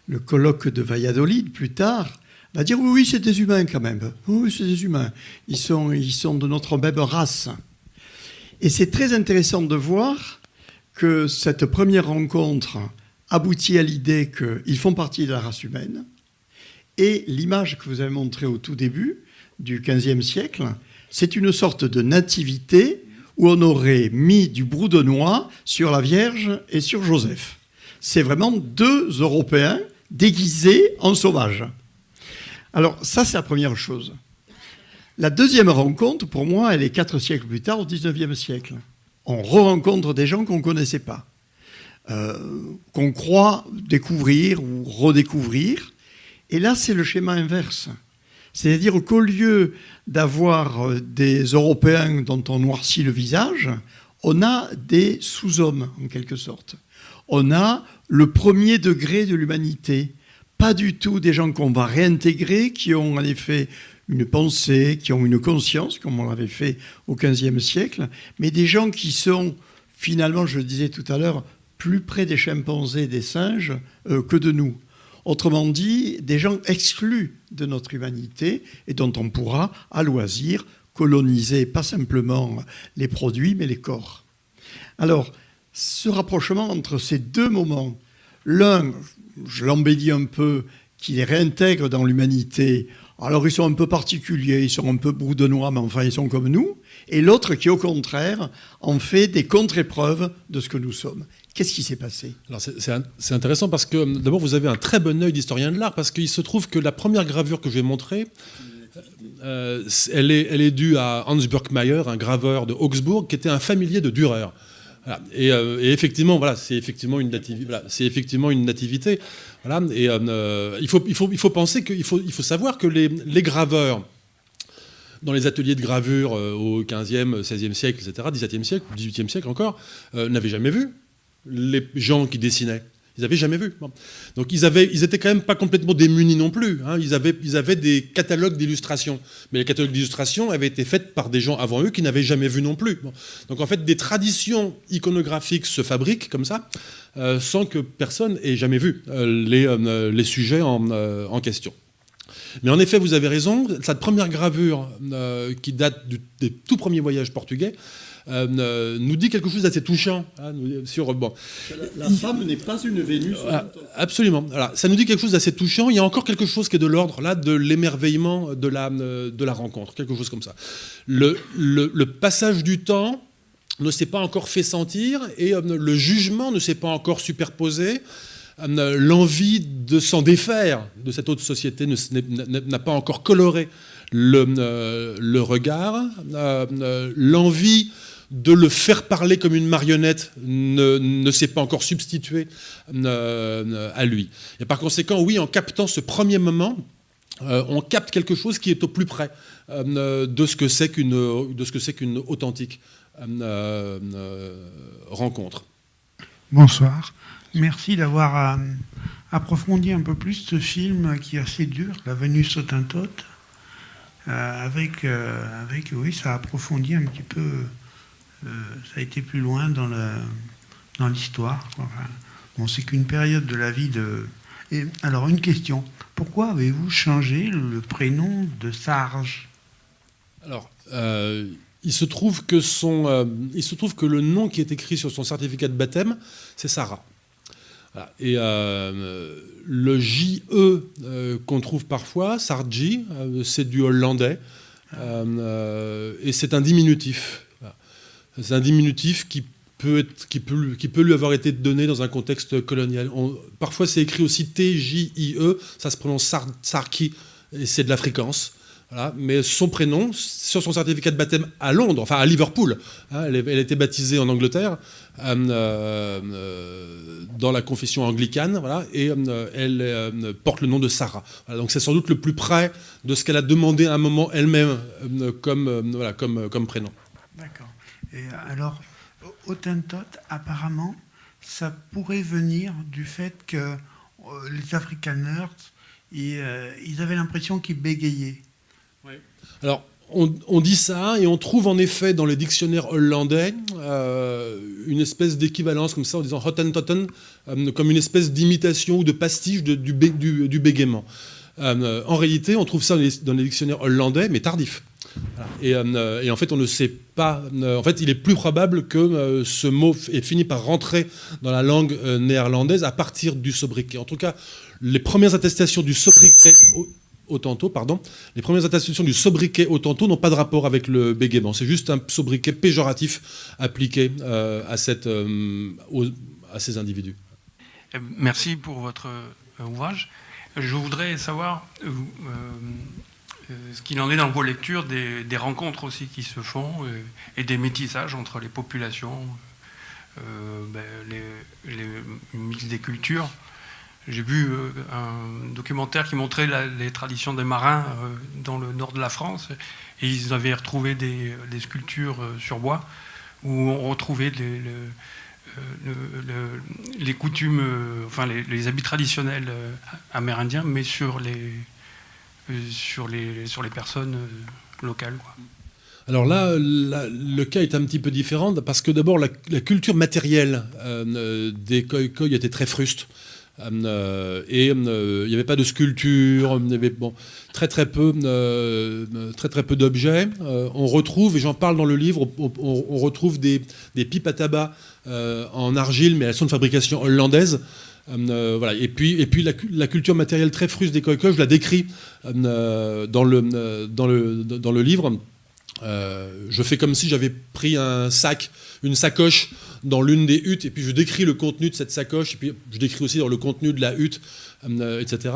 Speaker 1: Le colloque de Valladolid, plus tard, va dire oui, c'est des humains quand même. Oui, c'est des humains. Ils sont de notre même race. Et c'est très intéressant de voir que cette première rencontre aboutit à l'idée qu'ils font partie de la race humaine. Et l'image que vous avez montrée au tout début du XVe siècle, c'est une sorte de nativité où on aurait mis du bourdonnois sur la Vierge et sur Joseph. C'est vraiment 2 Européens déguisés en sauvages. Alors ça, c'est la première chose. La deuxième rencontre, pour moi, elle est 4 siècles plus tard, au XIXe siècle. On re-rencontre des gens qu'on ne connaissait pas, qu'on croit découvrir ou redécouvrir. Et là, c'est le schéma inverse. C'est-à-dire qu'au lieu d'avoir des Européens dont on noircit le visage, on a des sous-hommes, en quelque sorte. On a le premier degré de l'humanité. Pas du tout des gens qu'on va réintégrer, qui ont en effet une pensée, qui ont une conscience, comme on l'avait fait au XVe siècle, mais des gens qui sont, finalement, je le disais tout à l'heure, plus près des chimpanzés et des singes que de nous. Autrement dit, des gens exclus de notre humanité et dont on pourra, à loisir, coloniser pas simplement les produits, mais les corps. Alors, ce rapprochement entre ces 2 moments, l'un, je l'embellis un peu, qui les réintègre dans l'humanité. Alors, ils sont un peu particuliers, ils sont un peu bourdonnois, mais enfin, ils sont comme nous. Et l'autre qui, au contraire, en fait des contre-épreuves de ce que nous sommes. Qu'est-ce qui s'est passé ?
Speaker 3: Alors c'est intéressant parce que, d'abord, vous avez un très bon œil d'historien de l'art, parce qu'il se trouve que la première gravure que je vais montrer, elle est due à Hans Burkmayer, un graveur de Augsbourg, qui était un familier de Dürer. Voilà. Et effectivement, voilà, c'est effectivement une nativité. Voilà. Et il faut penser qu'il faut savoir que les graveurs dans les ateliers de gravure au XVe, XVIe siècle, etc., XVIIe siècle, XVIIIe siècle encore, n'avaient jamais vu les gens qui dessinaient. Ils n'avaient jamais vu. Donc ils étaient quand même pas complètement démunis non plus. Hein. Ils avaient des catalogues d'illustrations. Mais les catalogues d'illustrations avaient été faits par des gens avant eux qui n'avaient jamais vu non plus. Bon. Donc en fait, des traditions iconographiques se fabriquent comme ça, sans que personne ait jamais vu les sujets en question. Mais en effet, vous avez raison, cette première gravure qui date des tout premiers voyages portugais nous dit quelque chose d'assez touchant. Hein, sur, bon.
Speaker 1: La femme n'est pas une Vénus.
Speaker 3: Absolument. Alors, ça nous dit quelque chose d'assez touchant. Il y a encore quelque chose qui est de l'ordre là, de l'émerveillement de la rencontre, quelque chose comme ça. Le passage du temps ne s'est pas encore fait sentir et le jugement ne s'est pas encore superposé. L'envie de s'en défaire de cette autre société n'a pas encore coloré le regard. L'envie de le faire parler comme une marionnette ne s'est pas encore substituée à lui. Et par conséquent, oui, en captant ce premier moment, on capte quelque chose qui est au plus près de ce que c'est qu'une authentique rencontre.
Speaker 4: Bonsoir. Merci d'avoir approfondi un peu plus ce film qui est assez dur, La Vénus Hottentote. Oui, ça a approfondi un petit peu, ça a été plus loin dans l'histoire. Enfin, bon, c'est qu'une période de la vie de... Et, alors, une question. Pourquoi avez-vous changé le prénom de Sarge ?
Speaker 3: Alors, il se trouve que le nom qui est écrit sur son certificat de baptême, c'est Sarah. Voilà. Et le JE qu'on trouve parfois, Sarji, c'est du hollandais, et c'est un diminutif. Voilà. C'est un diminutif qui peut lui avoir été donné dans un contexte colonial. Parfois, c'est écrit aussi TJIE, ça se prononce Sarki, et c'est de la fréquence. Voilà, mais son prénom, sur son certificat de baptême à Londres, enfin à Liverpool, hein, elle a été baptisée en Angleterre, dans la confession anglicane, voilà, et elle porte le nom de Sarah. Voilà, donc c'est sans doute le plus près de ce qu'elle a demandé à un moment elle-même comme prénom.
Speaker 4: D'accord. Et alors, Hottentot, apparemment, ça pourrait venir du fait que les Afrikaners, ils avaient l'impression qu'ils bégayaient.
Speaker 3: Alors, on dit ça, et on trouve en effet dans les dictionnaires hollandais une espèce d'équivalence comme ça, en disant Hottentotten, comme une espèce d'imitation ou de pastiche du bégaiement. En réalité, on trouve ça dans les dictionnaires hollandais, mais tardif. Voilà. Et en fait, on ne sait pas. En fait, il est plus probable que ce mot ait fini par rentrer dans la langue néerlandaise à partir du sobriquet. En tout cas, les premières attestations du sobriquet Hottentot, les premières attestations du sobriquet Hottentot n'ont pas de rapport avec le bégaiement. C'est juste un sobriquet péjoratif appliqué à ces individus.
Speaker 5: Merci pour votre ouvrage. Je voudrais savoir ce qu'il en est dans vos lectures des rencontres aussi qui se font et des métissages entre les populations, les mix des cultures. J'ai vu un documentaire qui montrait les traditions des marins dans le nord de la France, et ils avaient retrouvé des sculptures sur bois où on retrouvait les coutumes, enfin les habits traditionnels amérindiens, mais sur les personnes locales, quoi.
Speaker 3: Alors là, le cas est un petit peu différent, parce que d'abord, la culture matérielle des Khoikhoi était très fruste. Et il n'y avait pas de sculpture, il y avait très peu d'objets. On retrouve, et j'en parle dans le livre, on retrouve des pipes à tabac en argile, mais elles sont de fabrication hollandaise. Voilà. Et puis la culture matérielle très fruste des Khoikhoi, je la décris dans le livre. Je fais comme si j'avais pris une sacoche dans l'une des huttes, et puis je décris le contenu de cette sacoche, et puis je décris aussi le contenu de la hutte, etc.,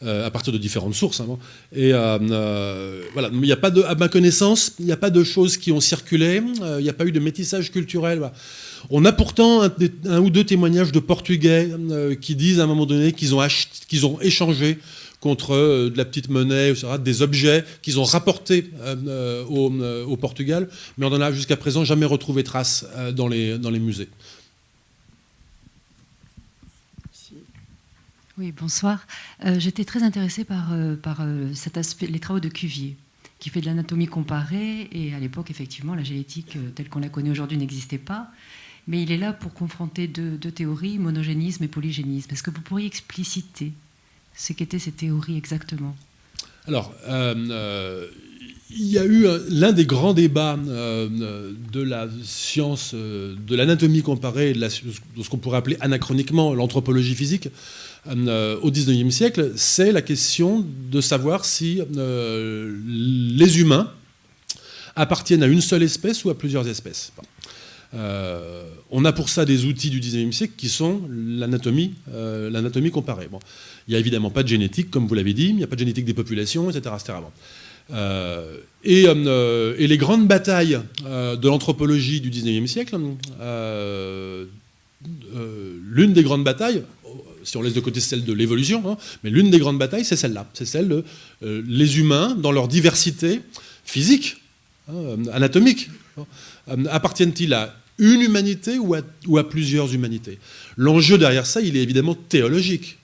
Speaker 3: à partir de différentes sources. Hein. Et voilà, il n'y a pas à ma connaissance, il n'y a pas de choses qui ont circulé, il n'y a pas eu de métissage culturel. Voilà. On a pourtant un ou deux témoignages de Portugais qui disent à un moment donné qu'ils ont échangé contre de la petite monnaie, etc., des objets qu'ils ont rapportés au Portugal, mais on n'en a jusqu'à présent jamais retrouvé trace dans les musées.
Speaker 6: Oui, bonsoir. J'étais très intéressée par cet aspect, les travaux de Cuvier, qui fait de l'anatomie comparée, et à l'époque, effectivement, la génétique telle qu'on la connaît aujourd'hui n'existait pas, mais il est là pour confronter deux théories, monogénisme et polygénisme. Est-ce que vous pourriez expliciter ce qu'étaient ces théories exactement? Alors,
Speaker 3: il y a eu l'un des grands débats de la science, de l'anatomie comparée, de ce qu'on pourrait appeler anachroniquement l'anthropologie physique, au XIXe siècle, c'est la question de savoir si les humains appartiennent à une seule espèce ou à plusieurs espèces. On a pour ça des outils du XIXe siècle qui sont l'anatomie comparée. Bon. Il n'y a évidemment pas de génétique, comme vous l'avez dit, il n'y a pas de génétique des populations, etc. Bon. Et les grandes batailles de l'anthropologie du XIXe siècle, l'une des grandes batailles, si on laisse de côté celle de l'évolution, hein, mais l'une des grandes batailles, c'est celle-là. C'est celle de les humains, dans leur diversité physique, anatomique, appartiennent-ils à une humanité ou à plusieurs humanités? L'enjeu derrière ça, il est évidemment théologique.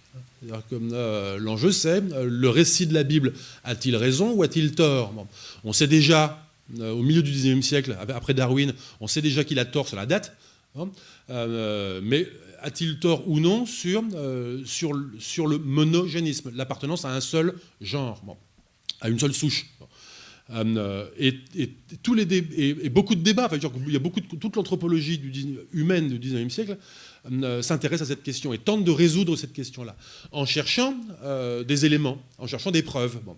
Speaker 3: L'enjeu, c'est le récit de la Bible a-t-il raison ou a-t-il tort? Bon. On sait déjà, au milieu du XIXe siècle, après Darwin, on sait déjà qu'il a tort sur la date, hein, mais a-t-il tort ou non sur le monogénisme, l'appartenance à un seul genre, bon, à une seule souche? Et beaucoup de débats, enfin, il y a toute l'anthropologie humaine du XIXe siècle s'intéresse à cette question et tente de résoudre cette question-là en cherchant des éléments, en cherchant des preuves. Bon.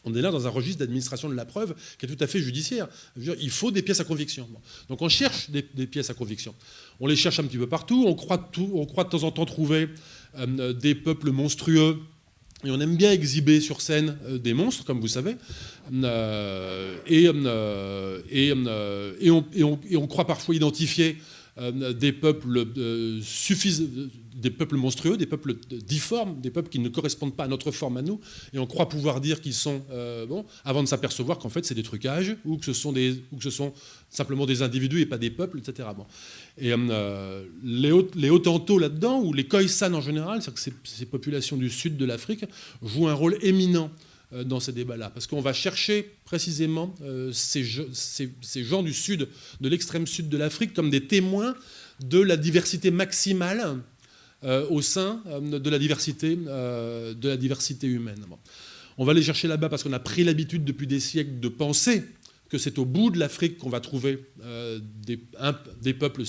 Speaker 3: On est là dans un registre d'administration de la preuve qui est tout à fait judiciaire. Il faut des pièces à conviction. Bon. Donc on cherche des pièces à conviction. On les cherche un petit peu partout. On croit de temps en temps trouver des peuples monstrueux Et on aime bien exhiber sur scène des monstres, comme vous savez. Et on croit parfois identifier des peuples des peuples monstrueux, des peuples difformes, des peuples qui ne correspondent pas à notre forme à nous, et on croit pouvoir dire qu'ils sont bons, avant de s'apercevoir qu'en fait c'est des trucages, ou que ce sont simplement des individus et pas des peuples, etc. Bon. Et les Hottentots là-dedans, ou les Khoisan en général, c'est-à-dire que ces populations du sud de l'Afrique, jouent un rôle éminent dans ces débats-là, parce qu'on va chercher précisément ces gens du sud, de l'extrême sud de l'Afrique, comme des témoins de la diversité maximale au sein de la diversité humaine. Bon. On va les chercher là-bas parce qu'on a pris l'habitude depuis des siècles de penser que c'est au bout de l'Afrique qu'on va trouver des peuples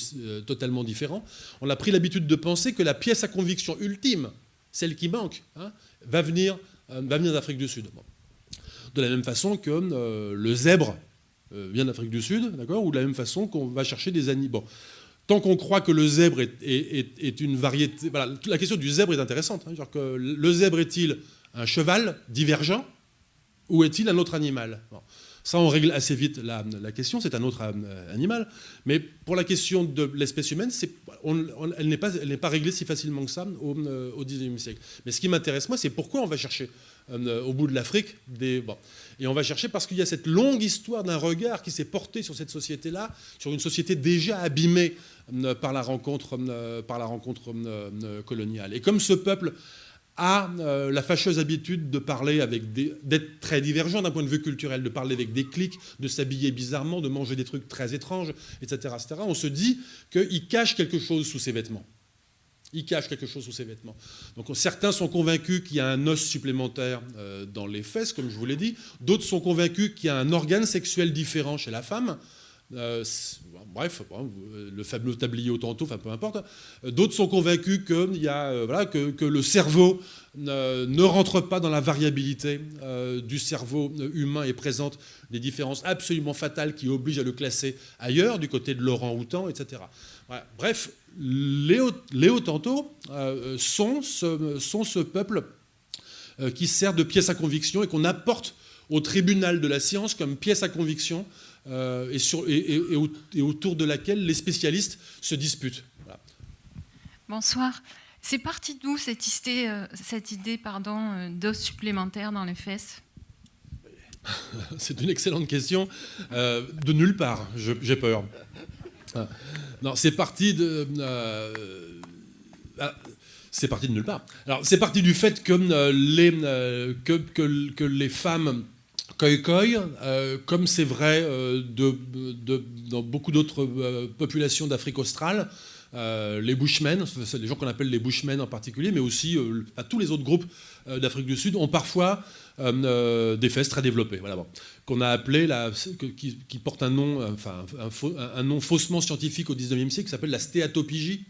Speaker 3: totalement différents. On a pris l'habitude de penser que la pièce à conviction ultime, celle qui manque, va venir d'Afrique du Sud. Bon. De la même façon que le zèbre vient d'Afrique du Sud, d'accord, ou de la même façon qu'on va chercher des animaux. Bon. Tant qu'on croit que le zèbre est une variété... Voilà, la question du zèbre est intéressante. Genre que le zèbre est-il un cheval divergent ou est-il un autre animal? Bon. Ça, on règle assez vite la question, c'est un autre animal. Mais pour la question de l'espèce humaine, elle n'est pas réglée si facilement que ça au XIXe siècle. Mais ce qui m'intéresse, moi, c'est pourquoi on va chercher au bout de l'Afrique Bon. Et on va chercher parce qu'il y a cette longue histoire d'un regard qui s'est porté sur cette société-là, sur une société déjà abîmée par la rencontre coloniale. Et comme ce peuple a la fâcheuse habitude de parler d'être très divergent d'un point de vue culturel, de parler avec des clics, de s'habiller bizarrement, de manger des trucs très étranges, etc. On se dit qu'il cache quelque chose sous ses vêtements. Donc certains sont convaincus qu'il y a un os supplémentaire dans les fesses, comme je vous l'ai dit. D'autres sont convaincus qu'il y a un organe sexuel différent chez la femme. Bref, le fameux tablier Hottentot, enfin peu importe. D'autres sont convaincus que le cerveau ne rentre pas dans la variabilité du cerveau humain et présente des différences absolument fatales qui obligent à le classer ailleurs, du côté de l'orang-outan, etc. Voilà. Bref, les Hottentots sont ce peuple qui sert de pièce à conviction et qu'on apporte au tribunal de la science comme pièce à conviction et autour de laquelle les spécialistes se disputent. Voilà.
Speaker 7: Bonsoir. C'est parti d'où cette idée d'os supplémentaire dans les fesses?
Speaker 3: C'est une excellente question. De nulle part, j'ai peur. Non, c'est parti de nulle part. Alors, c'est parti du fait que les femmes Khoikhoi, comme c'est vrai dans beaucoup d'autres populations d'Afrique australe, les Bushmen, c'est les gens qu'on appelle les Bushmen en particulier, mais aussi tous les autres groupes d'Afrique du Sud ont parfois des fesses très développées, voilà, bon, qu'on a appelé qui porte un nom, un nom faussement scientifique au XIXe siècle, qui s'appelle la stéatopigie,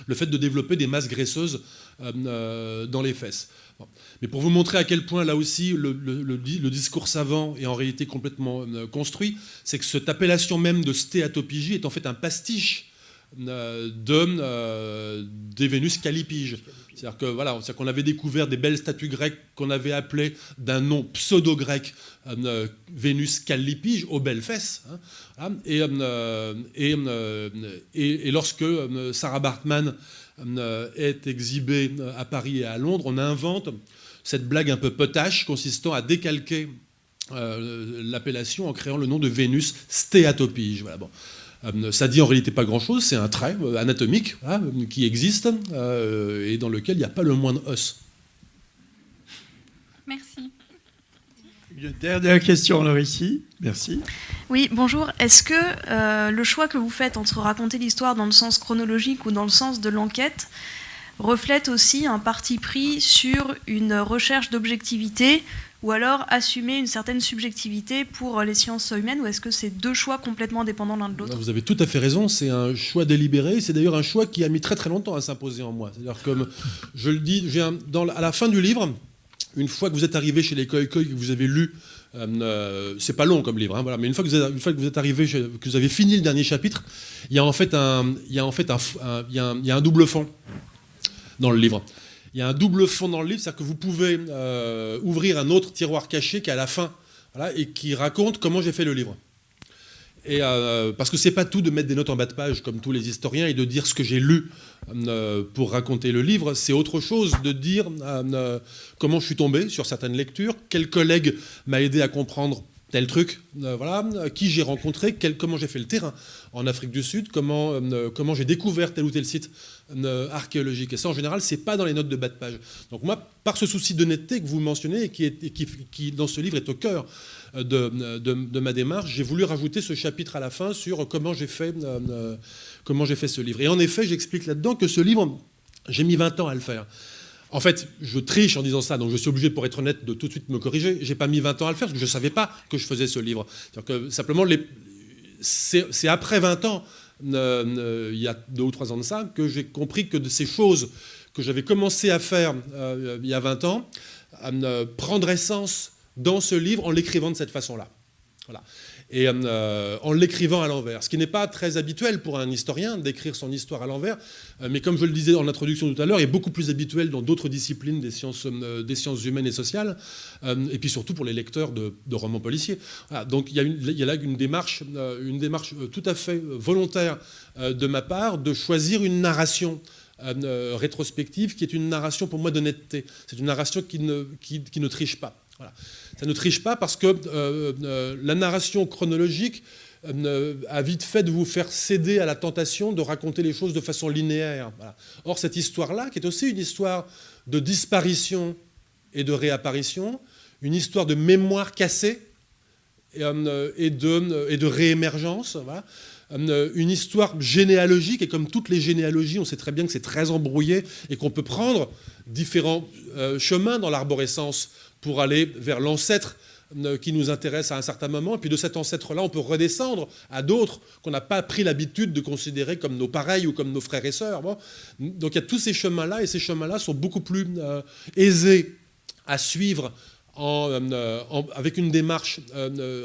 Speaker 3: le fait de développer des masses graisseuses dans les fesses. Bon. Mais pour vous montrer à quel point, là aussi, le discours savant est en réalité complètement construit, c'est que cette appellation même de stéatopigie est en fait un pastiche des Vénus callipiges. C'est-à-dire qu'on avait découvert des belles statues grecques qu'on avait appelées d'un nom pseudo-grec Vénus callipige, aux belles fesses. Hein, et lorsque Sarah Bartman est exhibée à Paris et à Londres, on invente cette blague un peu potache consistant à décalquer l'appellation en créant le nom de Vénus stéatopige. Voilà, bon. Ça dit en réalité pas grand-chose, c'est un trait anatomique qui existe et dans lequel il n'y a pas le moindre os.
Speaker 7: Merci.
Speaker 1: Une dernière question alors ici. Merci.
Speaker 8: Oui, bonjour. Est-ce que le choix que vous faites entre raconter l'histoire dans le sens chronologique ou dans le sens de l'enquête reflète aussi un parti pris sur une recherche d'objectivité ou alors assumer une certaine subjectivité pour les sciences humaines, ou est-ce que c'est deux choix complètement dépendants l'un de l'autre?
Speaker 3: Vous avez tout à fait raison, c'est un choix délibéré, c'est d'ailleurs un choix qui a mis très très longtemps à s'imposer en moi. C'est-à-dire, comme je le dis, à la fin du livre, une fois que vous êtes arrivé chez les Khoikhoi, que vous avez lu, c'est pas long comme livre, hein, voilà, mais une fois que vous êtes arrivé, que vous avez fini le dernier chapitre, il y a un double fond dans le livre. il y a un double fond dans le livre, c'est-à-dire que vous pouvez ouvrir un autre tiroir caché qui est à la fin, voilà, et qui raconte comment j'ai fait le livre. Et parce que c'est pas tout de mettre des notes en bas de page comme tous les historiens et de dire ce que j'ai lu pour raconter le livre, c'est autre chose de dire comment je suis tombé sur certaines lectures, quel collègue m'a aidé à comprendre tel truc, voilà, qui j'ai rencontré, comment j'ai fait le terrain en Afrique du Sud, comment j'ai découvert tel ou tel site archéologique. Et ça, en général, c'est pas dans les notes de bas de page. Donc moi, par ce souci d'honnêteté que vous mentionnez et qui dans ce livre est au cœur de ma démarche, j'ai voulu rajouter ce chapitre à la fin sur comment j'ai fait ce livre. Et en effet, j'explique là-dedans que ce livre, j'ai mis 20 ans à le faire. En fait, je triche en disant ça, donc je suis obligé, pour être honnête, de tout de suite me corriger. J'ai pas mis 20 ans à le faire parce que je savais pas que je faisais ce livre. C'est-à-dire que simplement, c'est après 20 ans, il y a 2 ou 3 ans de ça, que j'ai compris que de ces choses que j'avais commencé à faire il y a 20 ans prendraient sens dans ce livre en l'écrivant de cette façon-là. Voilà. Et en l'écrivant à l'envers. Ce qui n'est pas très habituel pour un historien d'écrire son histoire à l'envers, mais comme je le disais en introduction tout à l'heure, est beaucoup plus habituel dans d'autres disciplines des sciences humaines et sociales, et puis surtout pour les lecteurs de romans policiers. Voilà. Donc il y a là une démarche tout à fait volontaire de ma part de choisir une narration rétrospective qui est une narration pour moi d'honnêteté. C'est une narration qui ne triche pas. Voilà. Ça ne triche pas parce que la narration chronologique a vite fait de vous faire céder à la tentation de raconter les choses de façon linéaire. Voilà. Or, cette histoire-là, qui est aussi une histoire de disparition et de réapparition, une histoire de mémoire cassée et de réémergence, voilà. Une histoire généalogique, et comme toutes les généalogies, on sait très bien que c'est très embrouillé et qu'on peut prendre différents chemins dans l'arborescence pour aller vers l'ancêtre qui nous intéresse à un certain moment. Et puis de cet ancêtre-là, on peut redescendre à d'autres qu'on n'a pas pris l'habitude de considérer comme nos pareils ou comme nos frères et sœurs. Bon. Donc il y a tous ces chemins-là, et ces chemins-là sont beaucoup plus aisés à suivre avec une démarche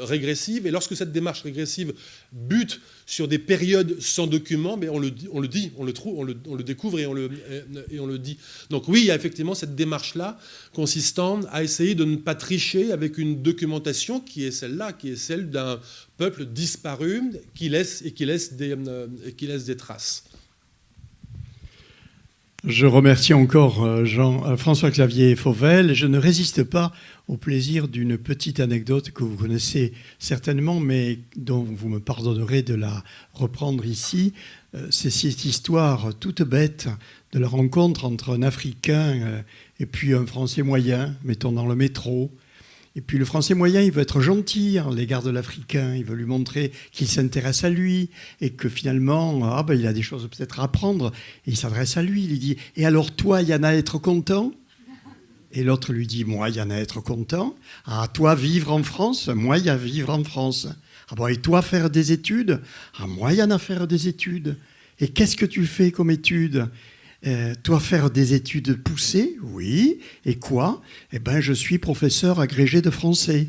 Speaker 3: régressive. Et lorsque cette démarche régressive bute sur des périodes sans document, mais on le découvre et on le dit. Donc oui, il y a effectivement cette démarche-là consistant à essayer de ne pas tricher avec une documentation qui est celle-là, qui est celle d'un peuple disparu qui laisse des traces.
Speaker 1: Je remercie encore François-Xavier Fauvel. Je ne résiste pas au plaisir d'une petite anecdote que vous connaissez certainement, mais dont vous me pardonnerez de la reprendre ici. C'est cette histoire toute bête de la rencontre entre un Africain et puis un Français moyen, mettons dans le métro. Et puis le Français moyen, il veut être gentil à l'égard de l'Africain, il veut lui montrer qu'il s'intéresse à lui et que finalement, il a des choses peut-être à apprendre. Et il s'adresse à lui, il lui dit « Et alors toi, il y en a à être content ?» Et l'autre lui dit « Moi, il y en a à être content. Ah, toi, vivre en France ? Moi, il y a à vivre en France. Ah bon, et toi, faire des études ? Ah, moi, il y en a à faire des études. Et qu'est-ce que tu fais comme études ? Toi, faire des études poussées ? Oui. Et quoi ? Eh bien, je suis professeur agrégé de français.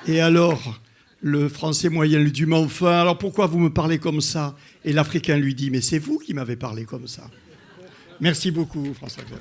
Speaker 1: Et alors, le Français moyen lui dit « Mais enfin, alors pourquoi vous me parlez comme ça ?» Et l'Africain lui dit « Mais c'est vous qui m'avez parlé comme ça. » Merci beaucoup, François-Xavier.